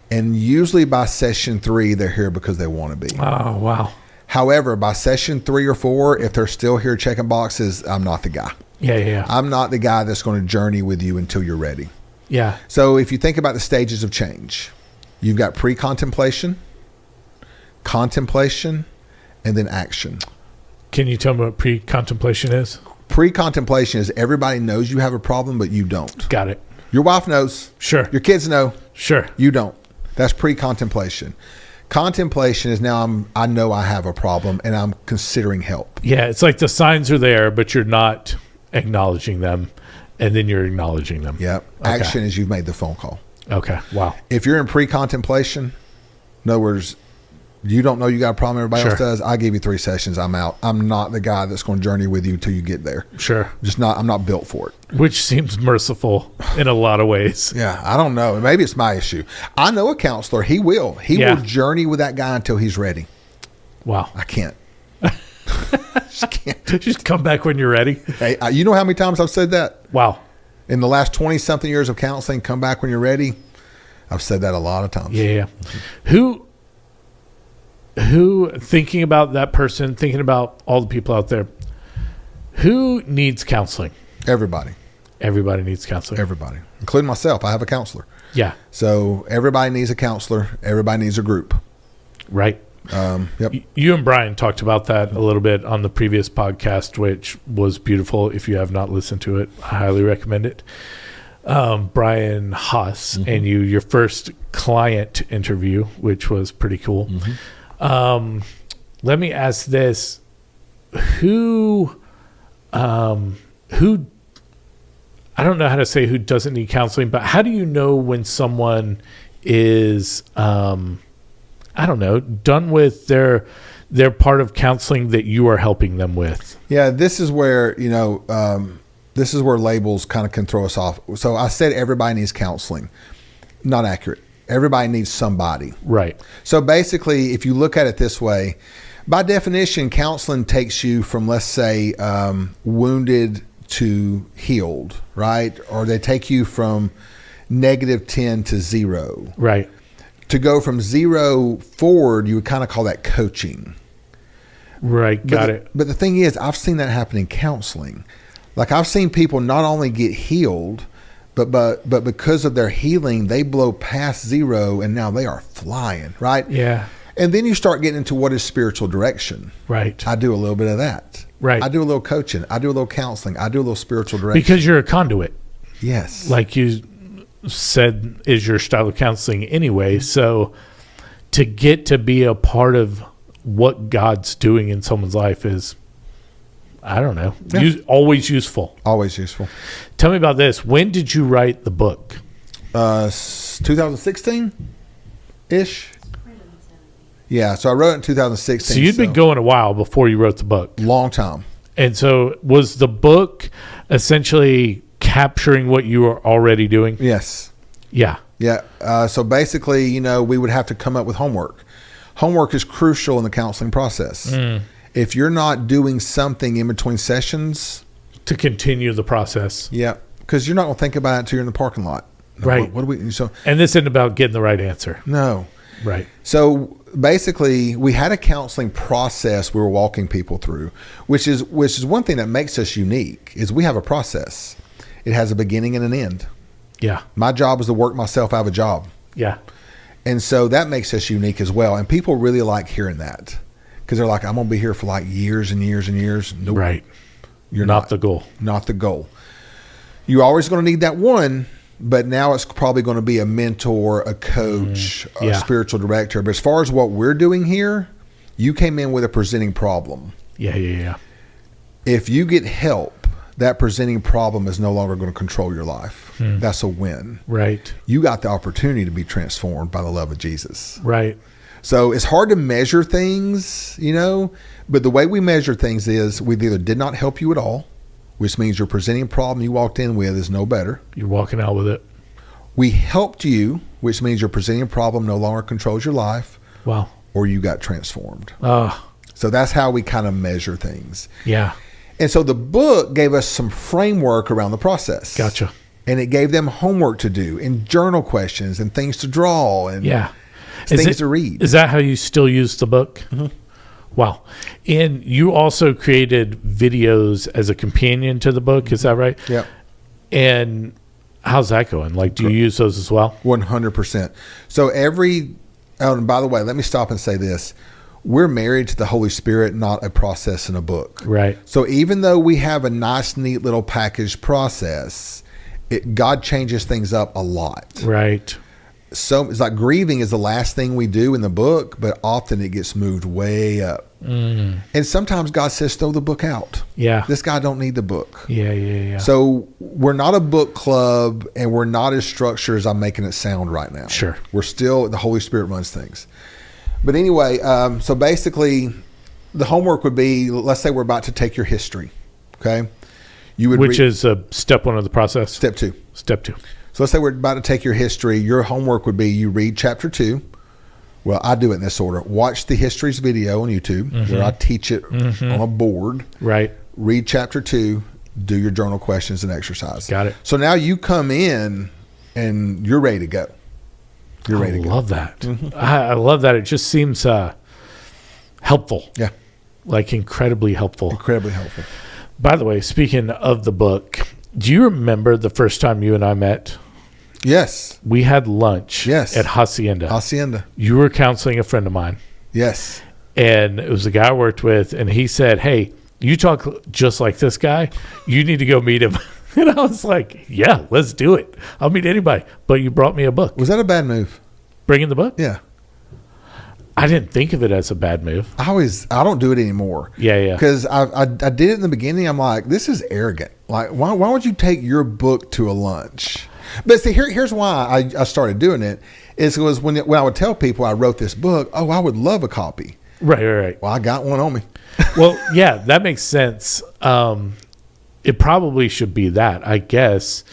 And usually by session 3, they're here because they want to be. Oh, wow. However, by session 3 or 4, if they're still here checking boxes, I'm not the guy. Yeah. I'm not the guy that's going to journey with you until you're ready. Yeah. So if you think about the stages of change, you've got pre-contemplation, contemplation, and then action. Can you tell me what pre-contemplation is? Pre-contemplation is everybody knows you have a problem, but you don't. Got it. Your wife knows. Sure. Your kids know. Sure. You don't. That's pre-contemplation. Contemplation is now I know I have a problem and I'm considering help. Yeah, it's like the signs are there, but you're not acknowledging them, and then you're acknowledging them. Yep. Okay. Action is you've made the phone call. Okay. Wow. If you're in pre-contemplation, in other words, you don't know you got a problem, everybody Sure. else does, I give you 3 sessions, I'm out. I'm not the guy that's going to journey with you till you get there. Sure. I'm not built for it. Which seems merciful in a lot of ways. Yeah, I don't know. Maybe it's my issue. I know a counselor. He will Yeah. journey with that guy until he's ready. Wow. I can't. Just can't. Just come back when you're ready. Hey, you know how many times I've said that? Wow. In the last 20-something years of counseling, come back when you're ready. I've said that a lot of times. Yeah. Who thinking about that person, thinking about all the people out there, who needs counseling? Everybody. Everybody needs counseling. Everybody, including myself. I have a counselor. Yeah. So everybody needs a counselor. Everybody needs a group. Right. Yep. You and Brian talked about that a little bit on the previous podcast, which was beautiful. If you have not listened to it, I highly recommend it. Brian Haas and your first client interview, which was pretty cool. Let me ask this. Who, I don't know how to say who doesn't need counseling, but how do you know when someone is, I don't know, done with their part of counseling that you are helping them with? Yeah, this is where, this is where labels kind of can throw us off. So I said everybody needs counseling. Not accurate. Everybody needs somebody. Right. So basically, if you look at it this way, by definition, counseling takes you from, let's say, wounded to healed, right? Or they take you from -10 to 0. Right. To go from 0 forward, you would kind of call that coaching. Right. Got it. But the thing is, I've seen that happen in counseling. Like I've seen people not only get healed, but because of their healing, they blow past 0 and now they are flying, right? Yeah. And then you start getting into what is spiritual direction. Right. I do a little bit of that. Right. I do a little coaching. I do a little counseling. I do a little spiritual direction. Because you're a conduit. Yes. Like you said, is your style of counseling anyway. So to get to be a part of what God's doing in someone's life is, I don't know, always useful. Always useful. Tell me about this. When did you write the book? 2016-ish. Yeah, so I wrote it in 2016. So you'd been going a while before you wrote the book. Long time. And so was the book essentially capturing what you were already doing? Yes. Yeah. Yeah. So basically, we would have to come up with homework. Homework is crucial in the counseling process. If you're not doing something in between sessions. To continue the process. Yeah. Because you're not going to think about it until you're in the parking lot. No, Right. What do we? So. And this isn't about getting the right answer. No. Right. So basically, we had a counseling process we were walking people through, which is one thing that makes us unique, is we have a process. It has a beginning and an end. Yeah. My job is to work myself out of a job. Yeah. And so that makes us unique as well. And people really like hearing that because they're like, I'm going to be here for like years and years and years. Nope. Right. You're not the goal. Not the goal. You're always going to need that one. But now it's probably going to be a mentor, a coach, a spiritual director. But as far as what we're doing here, you came in with a presenting problem. Yeah. If you get help, that presenting problem is no longer going to control your life. That's a win. Right. You got the opportunity to be transformed by the love of Jesus. Right. So it's hard to measure things, but the way we measure things is we either did not help you at all, which means your presenting problem you walked in with is no better. You're walking out with it. We helped you, which means your presenting problem no longer controls your life. Wow. Or you got transformed. Oh. So that's how we kind of measure things. Yeah. And so the book gave us some framework around the process. Gotcha. And it gave them homework to do and journal questions and things to draw and things to read. Is that how you still use the book? Mm-hmm. Wow. And you also created videos as a companion to the book. Is that right? Yeah. And how's that going? Like, do you use those as well? 100%. So and by the way, let me stop and say this. We're married to the Holy Spirit, not a process in a book. Right. So even though we have a nice, neat little packaged process, God changes things up a lot. Right. So it's like grieving is the last thing we do in the book, but often it gets moved way up. And sometimes God says, throw the book out. Yeah. This guy don't need the book. Yeah. So we're not a book club and we're not as structured as I'm making it sound right now. Sure. We're still, the Holy Spirit runs things. But anyway, so basically the homework would be, let's say we're about to take your history. Okay. Which is step one of the process. Step two. So let's say we're about to take your history. Your homework would be you read chapter 2. Well, I do it in this order. Watch the Histories video on YouTube where I teach it on a board. Right. Read chapter 2. Do your journal questions and exercise. Got it. So now you come in and you're ready to go. I love that. I love that. It just seems helpful. Yeah. Like incredibly helpful. Incredibly helpful. By the way, speaking of the book, Do you remember the first time you and I met? Yes. We had lunch Yes. at Hacienda. Hacienda. You were counseling a friend of mine. Yes. And it was a guy I worked with, and he said, hey, you talk just like this guy. You need to go meet him. And I was like, yeah, let's do it. I'll meet anybody. But you brought me a book. Was that a bad move? Bringing the book? Yeah. I didn't think of it as a bad move. I don't do it anymore. Yeah. Because I did it in the beginning. I'm like, this is arrogant. Like, why would you take your book to a lunch? But see, here's why I started doing it. Is because when I would tell people I wrote this book, oh, I would love a copy. Right. Well, I got one on me. Well, yeah, that makes sense. It probably should be that, I guess.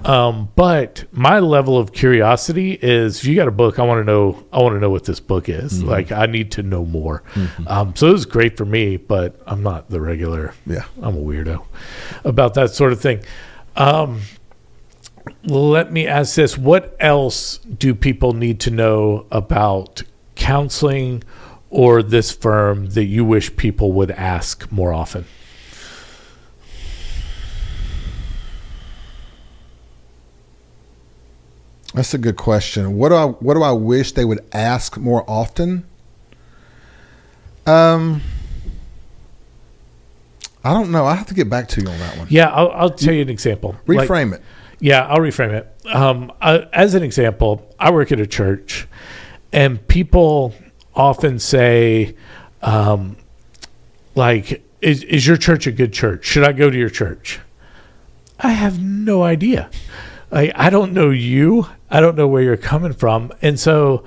But my level of curiosity is, if you got a book, I want to know what this book is. Mm-hmm. Like, I need to know more. So it was great for me, but I'm not the regular. Yeah. I'm a weirdo about that sort of thing. Let me ask this. What else do people need to know about counseling or this firm that you wish people would ask more often? That's a good question. What do I wish they would ask more often? I don't know. I have to get back to you on that one. Yeah, I'll tell you an example. Reframe it. Yeah, I'll reframe it. As an example, I work at a church, and people often say, is your church a good church? Should I go to your church? I have no idea. I don't know you. I don't know where you're coming from. And so,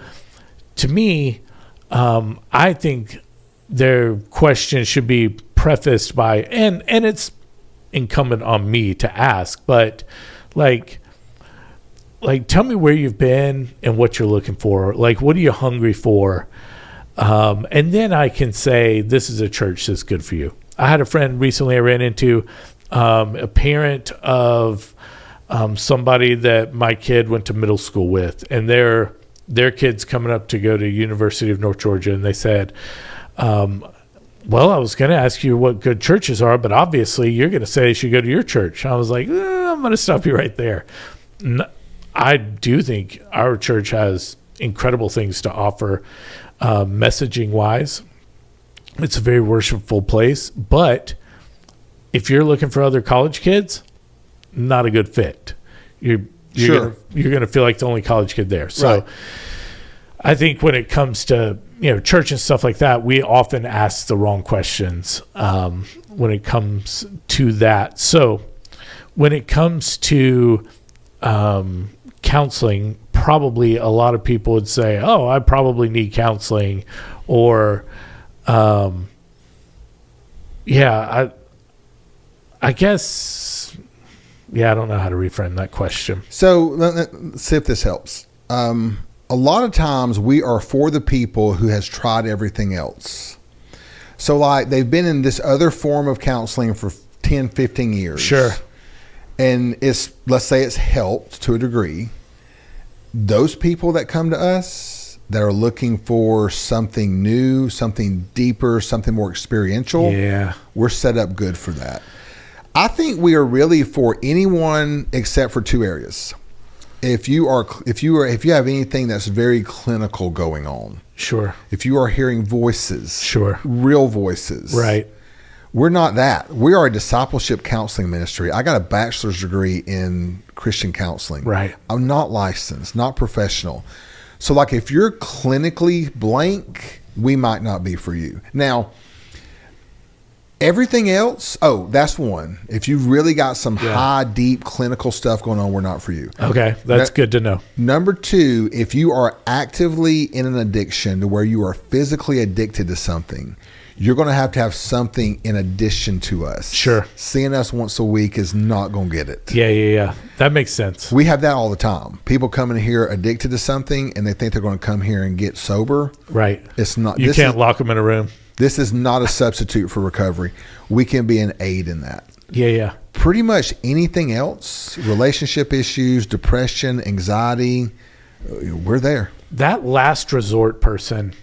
to me, I think their question should be prefaced by, and it's incumbent on me to ask, but like tell me where you've been and what you're looking for. Like, what are you hungry for? And then I can say, this is a church that's good for you. I had a friend recently I ran into, a parent of somebody that my kid went to middle school with, and their kid's coming up to go to University of North Georgia, and they said, well, I was going to ask you what good churches are, but obviously you're going to say you should go to your church. I was like, I'm going to stop you right there. I do think our church has incredible things to offer, messaging-wise. It's a very worshipful place, but if you're looking for other college kids, not a good fit. You're going to feel like the only college kid there. So right. I think when it comes to church and stuff like that, we often ask the wrong questions when it comes to that. So when it comes to counseling, probably a lot of people would say, oh, I probably need counseling, or I guess, I don't know how to reframe that question. So let's see if this helps. A lot of times we are for the people who has tried everything else. So like they've been in this other form of counseling for 10, 15 years. Sure. And let's say it's helped to a degree. Those people that come to us that are looking for something new, something deeper, something more experiential, we're set up good for that. I think we are really for anyone except for two areas. If you have anything that's very clinical going on, sure. If you are hearing voices, sure, real voices, right? We're not that. We are a discipleship counseling ministry. I got a bachelor's degree in Christian counseling. Right. I'm not licensed, not professional. So, like, if you're clinically blank, we might not be for you. Now, everything else, that's one. If you've really got some high, deep clinical stuff going on, we're not for you. Okay, that's good to know. Number two, if you are actively in an addiction to where you are physically addicted to something, you're going to have something in addition to us. Sure. Seeing us once a week is not going to get it. Yeah. That makes sense. We have that all the time. People come in here addicted to something, and they think they're going to come here and get sober. Right. It's not. You can't lock them in a room. This is not a substitute for recovery. We can be an aid in that. Yeah. Pretty much anything else, relationship issues, depression, anxiety, we're there. That last resort person,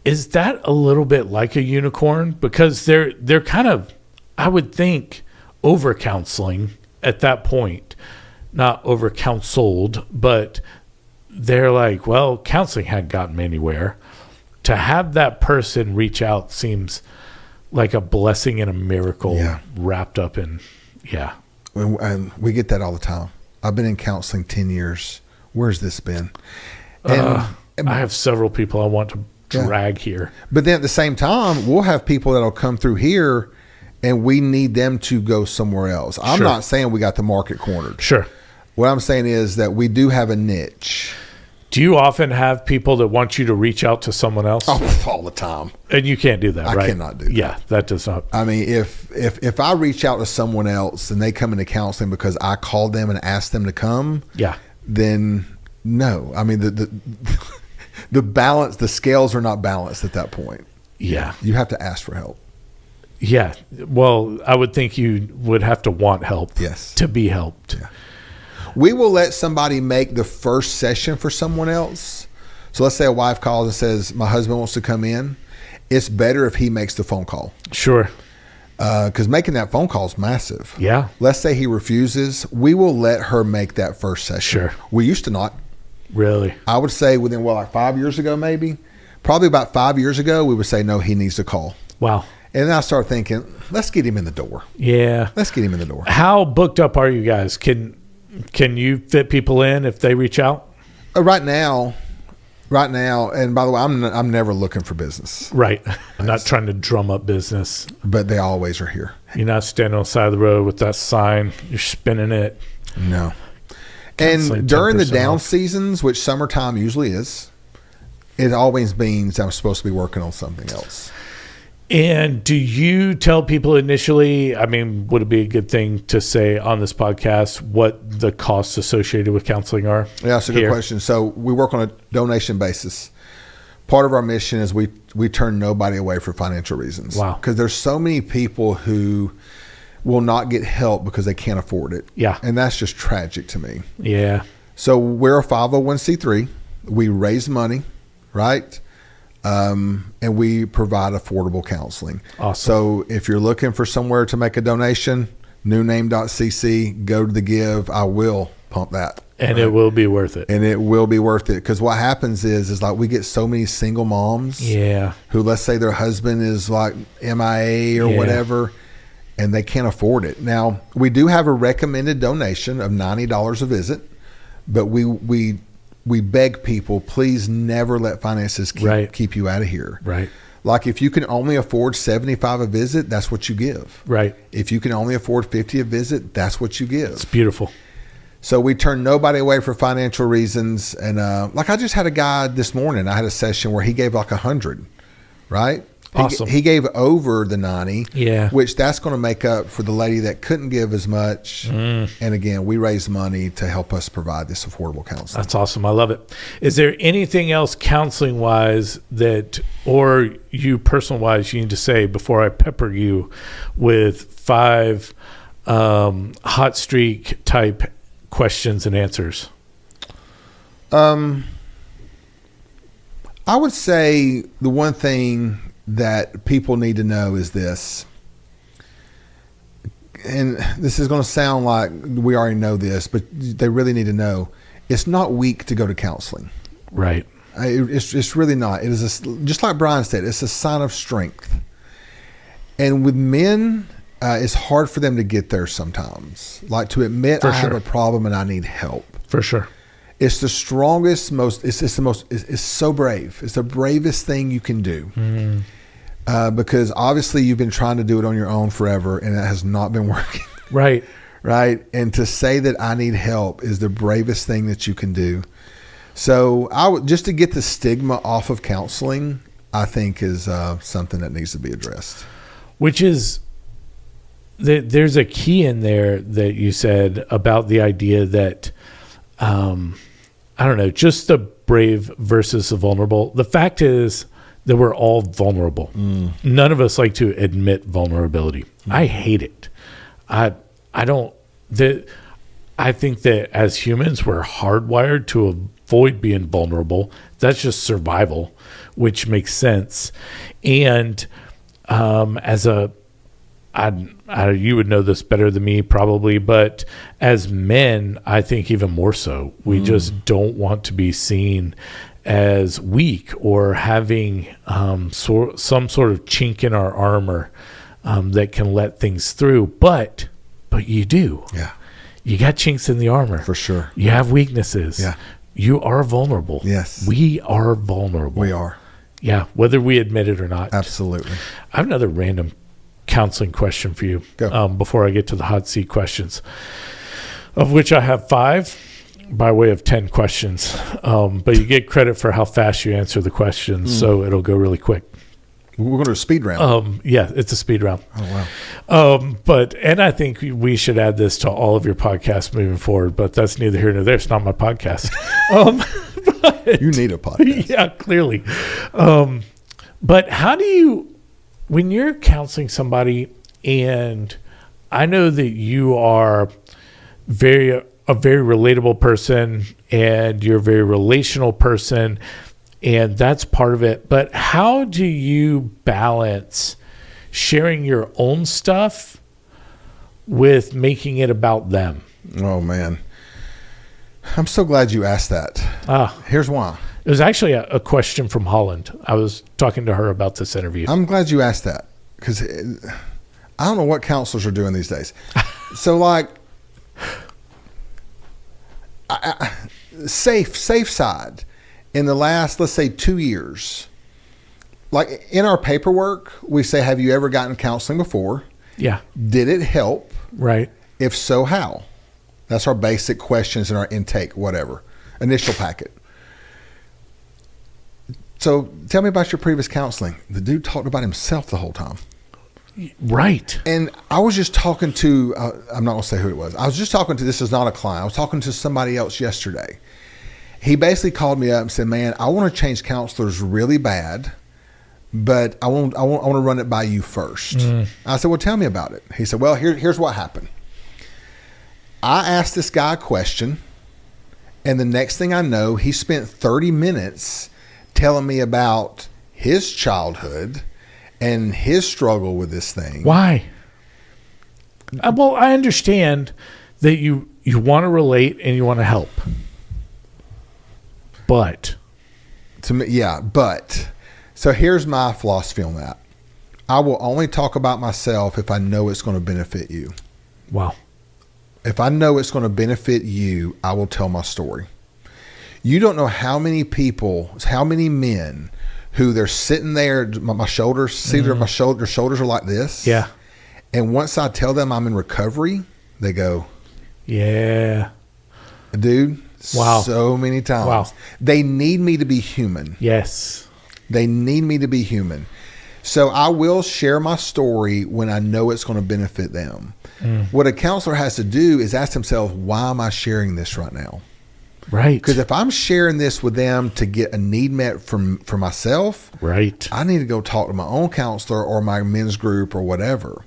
is that a little bit like a unicorn? Because they're kind of, I would think, over counseling at that point not over counseled, but they're like, well, counseling hadn't gotten me anywhere. To have that person reach out seems like a blessing and a miracle wrapped up in, And we get that all the time. I've been in counseling 10 years. Where's this been? And I have several people I want to drag here. But then at the same time, we'll have people that'll come through here and we need them to go somewhere else. I'm not saying we got the market cornered. Sure. What I'm saying is that we do have a niche. Do you often have people that want you to reach out to someone else? Oh, all the time. And you can't do that, right? I cannot do that. Yeah, that does not. I mean, if I reach out to someone else and they come into counseling because I called them and asked them to come, then no. I mean, the balance, the scales are not balanced at that point. Yeah. You have to ask for help. Yeah. Well, I would think you would have to want help to be helped. Yeah. We will let somebody make the first session for someone else. So let's say a wife calls and says, my husband wants to come in. It's better if he makes the phone call. Sure. Because making that phone call is massive. Yeah. Let's say he refuses. We will let her make that first session. Sure. We used to not. Really? I would say within, like 5 years ago, maybe? Probably about 5 years ago, we would say, no, he needs to call. Wow. And then I started thinking, let's get him in the door. Yeah. Let's get him in the door. How booked up are you guys? Can you fit people in if they reach out? Right now, and by the way, I'm never looking for business. Right. I'm not trying to drum up business. But they always are here. You're not standing on the side of the road with that sign. You're spinning it. No. And during the down seasons, which summertime usually is, it always means I'm supposed to be working on something else. And do you tell people initially, I mean, would it be a good thing to say on this podcast what the costs associated with counseling are? Yeah, that's a good question. So we work on a donation basis. Part of our mission is we turn nobody away for financial reasons. Wow. Because there's so many people who will not get help because they can't afford it. Yeah. And that's just tragic to me. Yeah. So we're a 501c3. We raise money, right? And we provide affordable counseling. Awesome. So if you're looking for somewhere to make a donation, newname.cc, go to the give. I will pump that. And it will be worth it. And it will be worth it. Because what happens is like we get so many single moms who, let's say their husband is like MIA or whatever, and they can't afford it. Now, we do have a recommended donation of $90 a visit, but we beg people, please never let finances keep you out of here. Right. Like if you can only afford $75 a visit, that's what you give. Right. If you can only afford $50 a visit, that's what you give. It's beautiful. So we turn nobody away for financial reasons. And like I just had a guy this morning, I had a session where he gave like 100, right? Awesome. He gave over the 90, which that's going to make up for the lady that couldn't give as much. And again, we raise money to help us provide this affordable counseling. That's awesome. I love it. Is there anything else counseling wise that, or you personal wise, you need to say before I pepper you with 5 hot streak type questions and answers? I would say the one thing that people need to know is this, and this is going to sound like we already know this, but they really need to know, it's not weak to go to counseling. Right. It's really not. It is just like Brian said, it's a sign of strength. And with men, it's hard for them to get there sometimes, like to admit I have a problem and I need help. For sure. It's the strongest, it's so brave. It's the bravest thing you can do. Because obviously you've been trying to do it on your own forever and it has not been working. Right. Right. And to say that I need help is the bravest thing that you can do. So just to get the stigma off of counseling, I think is something that needs to be addressed. Which is, there's a key in there that you said about the idea that, I don't know, just the brave versus the vulnerable. The fact is that we're all vulnerable. None of us like to admit vulnerability. I hate it. I think that as humans, we're hardwired to avoid being vulnerable. That's just survival, which makes sense. And I you would know this better than me probably, but as men, I think even more so. We just don't want to be seen as weak or having some sort of chink in our armor that can let things through. But you do. Yeah. You got chinks in the armor. For sure. You have weaknesses. Yeah. You are vulnerable. Yes. We are vulnerable. We are. Yeah, whether we admit it or not. Absolutely. I have another random counseling question for you. Go. Before I get to the hot seat questions, of which I have 5 by way of 10 questions. But you get credit for how fast you answer the questions, so it'll go really quick. We're going to do a speed round. Yeah, it's a speed round. Oh, wow. And I think we should add this to all of your podcasts moving forward, but that's neither here nor there. It's not my podcast. You need a podcast. Yeah, clearly. But how do you, when you're counseling somebody, and I know that you are a very relatable person and you're a very relational person, and that's part of it. But how do you balance sharing your own stuff with making it about them? Oh, man. I'm so glad you asked that. Here's why. It was actually a question from Holland. I was talking to her about this interview. I'm glad you asked that, because I don't know what counselors are doing these days. So, like, safe side, in the last, let's say, 2 years, like in our paperwork, we say, have you ever gotten counseling before? Yeah. Did it help? Right. If so, how? That's our basic questions in our intake, whatever, initial packet. So tell me about your previous counseling. The dude talked about himself the whole time. Right. And I was just talking to, I'm not going to say who it was. I was just talking to, this is not a client. I was talking to somebody else yesterday. He basically called me up and said, man, I want to change counselors really bad, but I want to run it by you first. I said, well, tell me about it. He said, well, here's what happened. I asked this guy a question, and the next thing I know, he spent 30 minutes telling me about his childhood and his struggle with this thing. Why? Well, I understand that you want to relate and you want to help. But to me, yeah, but so here's my philosophy on that. I will only talk about myself if I know it's going to benefit you. Wow. If I know it's going to benefit you, I will tell my story. You don't know how many people, how many men who they're sitting there, my shoulders, see their shoulders are like this. Yeah. And once I tell them I'm in recovery, they go, yeah. Dude, wow. So many times. Wow. They need me to be human. Yes. They need me to be human. So I will share my story when I know it's going to benefit them. What a counselor has to do is ask themselves, why am I sharing this right now? Right. Because if I'm sharing this with them to get a need met for myself, right, I need to go talk to my own counselor or my men's group or whatever.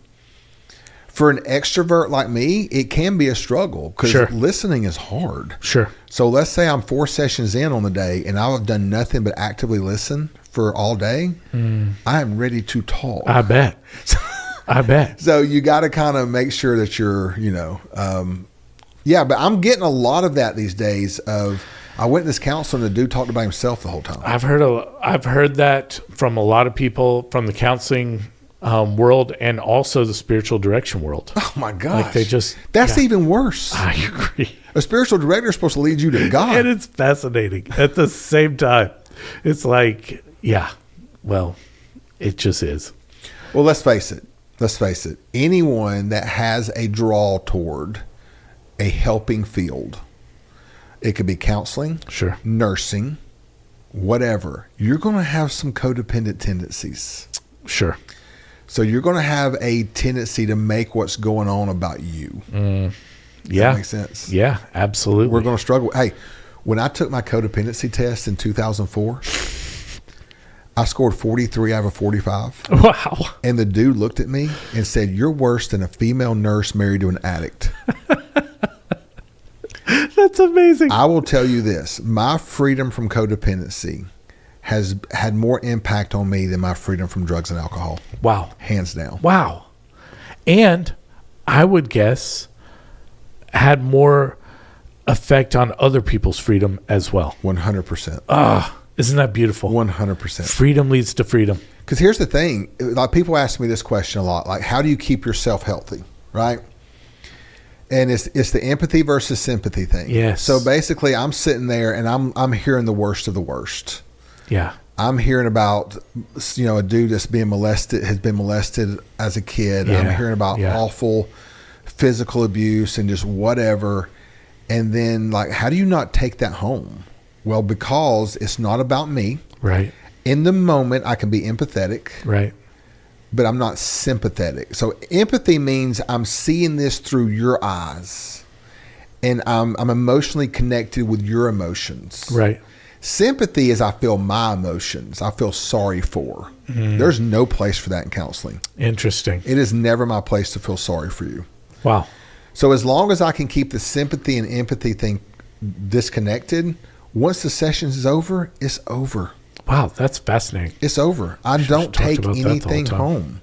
For an extrovert like me, it can be a struggle because listening is hard. Sure. So let's say I'm 4 sessions in on the day and I've done nothing but actively listen for all day. I am ready to talk. I bet. I bet. So you got to kind of make sure that you're, yeah, but I'm getting a lot of that these days of, I went to this counselor and the dude talked about himself the whole time. I've heard that from a lot of people from the counseling world and also the spiritual direction world. Oh my gosh. Like they just, that's even worse. I agree. A spiritual director is supposed to lead you to God. And it's fascinating at the same time. It's like, yeah, well, it just is. Well, let's face it. Anyone that has a draw toward a helping field, it could be counseling, sure, nursing, whatever. You're going to have some codependent tendencies. Sure. So you're going to have a tendency to make what's going on about you. Yeah. That makes sense. Yeah, absolutely. We're going to struggle. Hey, when I took my codependency test in 2004, I scored 43 out of 45. Wow. And the dude looked at me and said, you're worse than a female nurse married to an addict. That's amazing. I will tell you this. My freedom from codependency has had more impact on me than my freedom from drugs and alcohol. Wow. Hands down. Wow. And I would guess had more effect on other people's freedom as well. 100%. Isn't that beautiful? 100%. Freedom leads to freedom. Because here's the thing. Like, people ask me this question a lot. Like, how do you keep yourself healthy? Right? And it's the empathy versus sympathy thing. Yes. So basically, I'm sitting there and I'm hearing the worst of the worst. Yeah. I'm hearing about, a dude that's has been molested as a kid. Yeah. I'm hearing about Yeah. awful physical abuse and just whatever. And then, like, how do you not take that home? Well, because it's not about me. Right. In the moment, I can be empathetic. Right. But I'm not sympathetic. So empathy means I'm seeing this through your eyes, and I'm emotionally connected with your emotions. Right. Sympathy is I feel my emotions. I feel sorry for. There's no place for that in counseling. Interesting. It is never my place to feel sorry for you. Wow. So as long as I can keep the sympathy and empathy thing disconnected, once the session is over, it's over. Wow, that's fascinating. It's over. I don't talked take about that the whole anything time. home.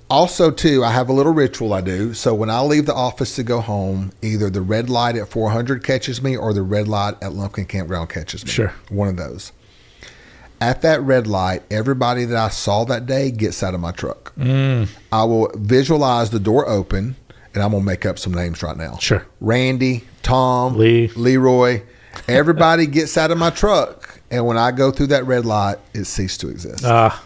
Also, too, I have a little ritual I do. So when I leave the office to go home, either the red light at 400 catches me or the red light at Lumpkin Campground catches me. Sure. One of those. At that red light, everybody that I saw that day gets out of my truck. I will visualize the door open, and I'm going to make up some names right now. Sure. Randy, Tom, Lee. Leroy. Everybody gets out of my truck. And when I go through that red light, it ceased to exist. Yeah.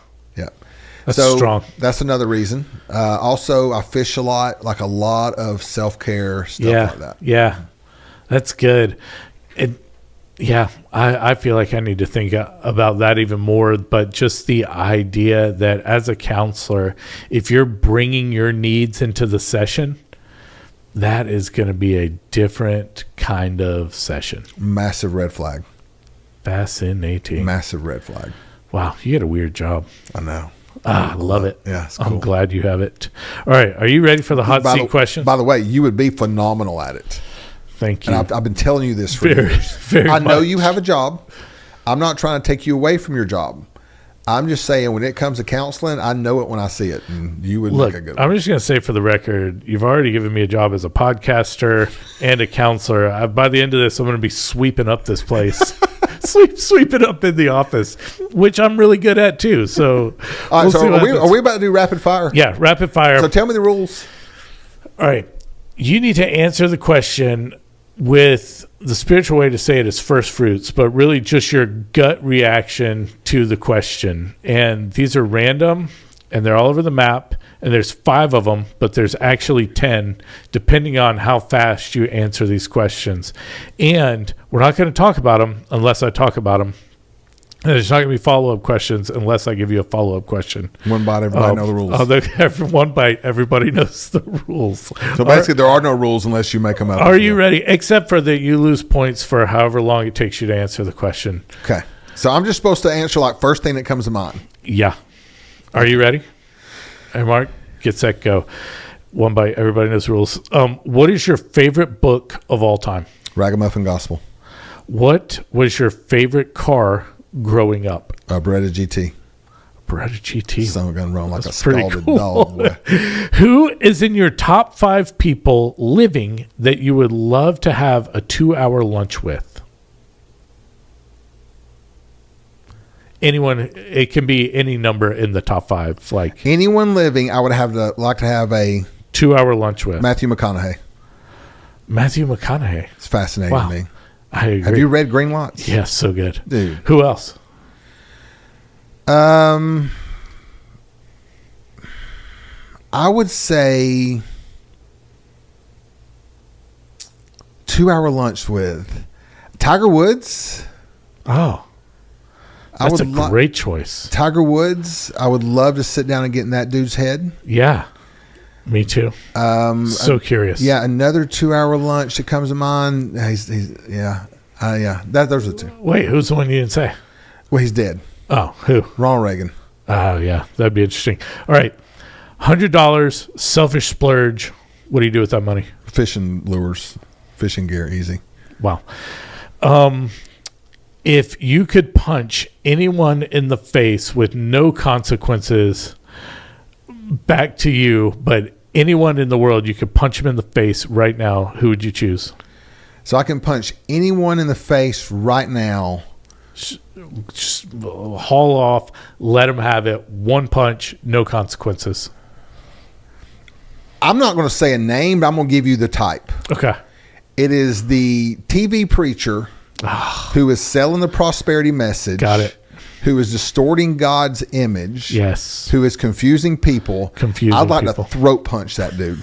That's strong. That's another reason. Also, I fish a lot, like a lot of self-care stuff like that. Yeah. That's good. I feel like I need to think about that even more, but just the idea that as a counselor, if you're bringing your needs into the session, that is going to be a different kind of session. Massive red flag. Fascinating. Massive red flag. Wow, you get a weird job. I know. I love it. Yeah, it's cool. I'm glad you have it. All right, are you ready for the hot seat question? By the way, you would be phenomenal at it. Thank you. And I've been telling you this for years. Very I know much. you have a job. I'm not trying to take you away from your job. I'm just saying, when it comes to counseling, I know it when I see it, and you would Look, make a good I'm one. just going to say for the record, you've already given me a job as a podcaster and a counselor. By the end of this, I'm going to be sweeping up this place. Sweeping up in the office, which I'm really good at too. So, All right, we'll so see what happens. are we about to do rapid fire? Yeah, rapid fire. So tell me the rules. All right. You need to answer the question with the spiritual way to say it is first fruits, but really just your gut reaction to the question. And these are random and they're all over the map. And there's 5 of them, but there's actually 10, depending on how fast you answer these questions. And we're not going to talk about them unless I talk about them. And there's not going to be follow-up questions unless I give you a follow-up question. One bite, everybody know the rules. One bite, everybody knows the rules. So basically, there are no rules unless you make them up. Are you ready? Except for that you lose points for however long it takes you to answer the question. Okay. So I'm just supposed to answer like first thing that comes to mind. Yeah. Are you ready? Hey, Mark, get set, go. One bite, everybody knows the rules. What is your favorite book of all time? Ragamuffin Gospel. What was your favorite car growing up? Beretta GT. Beretta GT. Son of a gun run like That's a pretty scalded cool. dog. Boy. Who is in your top 5 people living that you would love to have a 2-hour lunch with? Anyone. It can be any number in the top 5. Like Anyone living, I would like to have a 2-hour lunch with. Matthew McConaughey. Matthew McConaughey. It's fascinating Wow. to me. I agree. Have you read Green Lots? Yes, so good. Dude. Who else? I would say 2-hour lunch with Tiger Woods. Oh, that's a great choice. Tiger Woods. I would love to sit down and get in that dude's head. Yeah, me too. So curious. Yeah, another 2-hour lunch that comes to mind. Those are the 2. Wait, who's the one you didn't say? Well, he's dead. Oh, who? Ronald Reagan. Oh, yeah, that'd be interesting. All right, $100, selfish splurge. What do you do with that money? Fishing lures, fishing gear, easy. Wow. If you could punch anyone in the face with no consequences back to you, but anyone in the world, you could punch him in the face right now. Who would you choose? So I can punch anyone in the face right now. Just haul off, let him have it. One punch, no consequences. I'm not going to say a name, but I'm going to give you the type. Okay. It is the TV preacher who is selling the prosperity message. Got it. Who is distorting God's image. Yes. Who is confusing people. I'd like to throat punch that dude.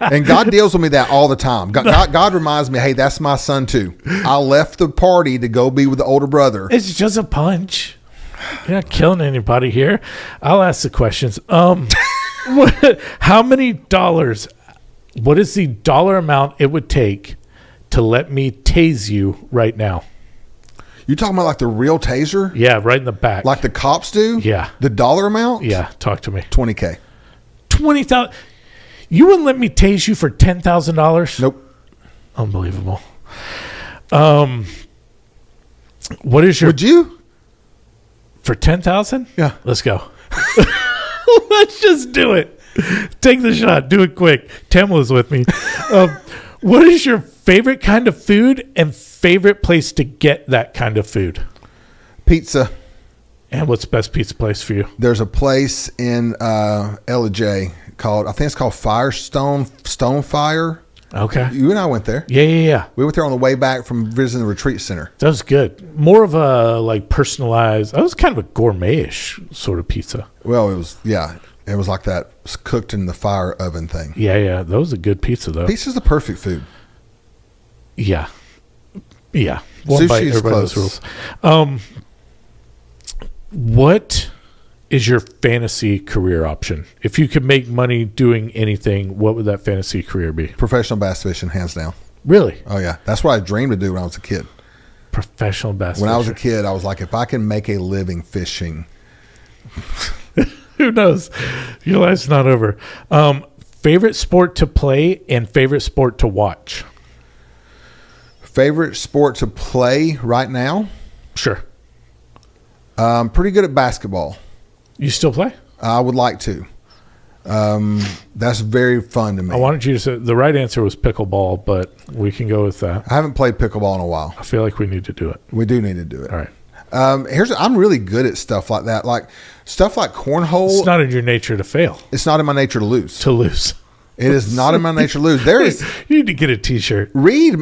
And God deals with me that all the time. God reminds me, hey, that's my son too. I left the party to go be with the older brother. It's just a punch. You're not killing anybody here. I'll ask the questions. How many dollars? What is the dollar amount it would take to let me tase you right now? You talking about like the real taser? Yeah, right in the back. Like the cops do? Yeah. The dollar amount? Yeah, talk to me. $20,000. 20,000. You wouldn't let me tase you for $10,000? Nope. Unbelievable. What is your? Would you? For 10,000? Yeah. Let's go. Let's just do it. Take the shot. Do it quick. Tamla's with me. What is your favorite kind of food and favorite place to get that kind of food? Pizza. And what's the best pizza place for you? There's a place in LJ called, I think it's called Stonefire. Okay. You and I went there. Yeah. We went there on the way back from visiting the retreat center. That was good. More of a like personalized, that was kind of a gourmet-ish sort of pizza. Well, it was like that cooked in the fire oven thing. Yeah. That was a good pizza, though. Pizza's the perfect food. Yeah. One Sushi's bite, everybody knows close. rules. What is your fantasy career option? If you could make money doing anything, what would that fantasy career be? Professional bass fishing, hands down. Really? Oh, yeah. That's what I dreamed to do when I was a kid. Professional bass When fisher. I was a kid, I was like, if I can make a living fishing. Who knows? Your life's not over. Favorite sport to play and favorite sport to watch? Favorite sport to play right now? Sure. Pretty good at basketball. You still play? I would like to. That's very fun to me. I wanted you to say the right answer was pickleball, but we can go with that. I haven't played pickleball in a while. I feel like we need to do it. We do need to do it. All right. I'm really good at stuff like that. Like stuff like cornhole. It's not in your nature to fail. It's not in my nature to lose. To lose. It is not in my nature to lose. There is You need to get a T-shirt. Reed.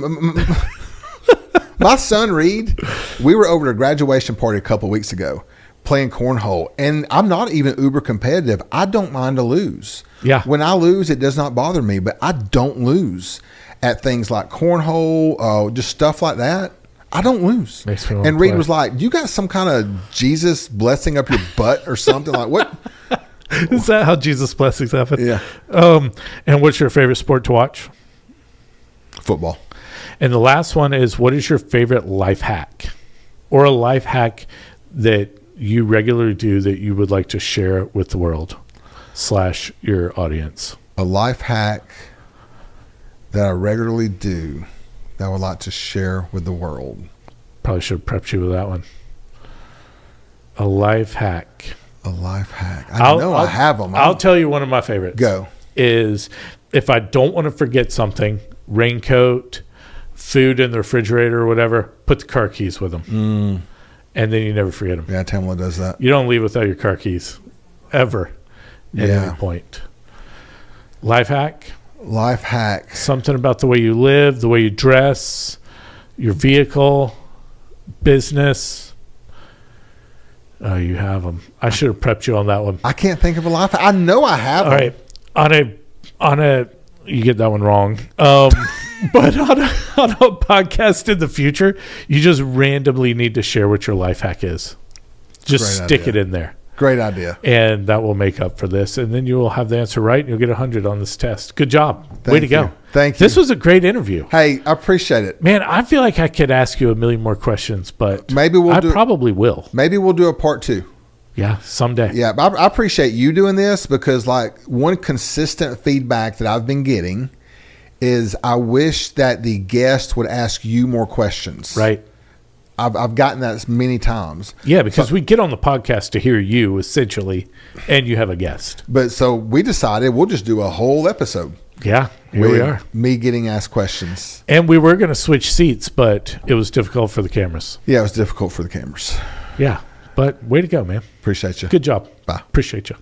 My son Reed. We were over at a graduation party a couple of weeks ago playing cornhole, and I'm not even uber competitive. I don't mind to lose. Yeah. When I lose, it does not bother me, but I don't lose at things like cornhole, just stuff like that. I don't lose. Makes me wanna And Reed play. was like, "You got some kind of Jesus blessing up your butt or something?" Like what? Is that how Jesus blessings happen? Yeah. And what's your favorite sport to watch? Football. And the last one is, what is your favorite life hack? Or a life hack that you regularly do that you would like to share with the world / your audience? A life hack that I regularly do that I would like to share with the world. Probably should have prepped you with that one. A life hack. A life hack. I know I have them. I'll tell you one of my favorites. Go. Is if I don't want to forget something, raincoat, food in the refrigerator or whatever, put the car keys with them. And then you never forget them. Yeah, Tamla does that. You don't leave without your car keys ever at Yeah. any point. Life hack, Life hack. something about the way you live, the way you dress, your vehicle, business. Oh, you have them. I should have prepped you on that one. I can't think of a life hack. I know I have All them. right. On a you get that one wrong. But on a podcast in the future, you just randomly need to share what your life hack is. Just Great stick idea. it in there. Great idea. And that will make up for this. And then you will have the answer right, and you'll get 100 on this test. Good job. Way to go. Thank you. This was a great interview. Hey, I appreciate it. Man, I feel like I could ask you a million more questions, but Maybe we'll I do probably will. Maybe we'll do a part 2. Yeah, someday. Yeah, but I appreciate you doing this because like one consistent feedback that I've been getting is I wish that the guest would ask you more questions. Right. I've gotten that many times. Yeah, because we get on the podcast to hear you essentially, and you have a guest. But so we decided we'll just do a whole episode. Yeah, here we are. Me getting asked questions. And we were going to switch seats, but it was difficult for the cameras. Yeah, it was difficult for the cameras. Yeah, but way to go, man. Appreciate you. Good job. Bye. Appreciate you.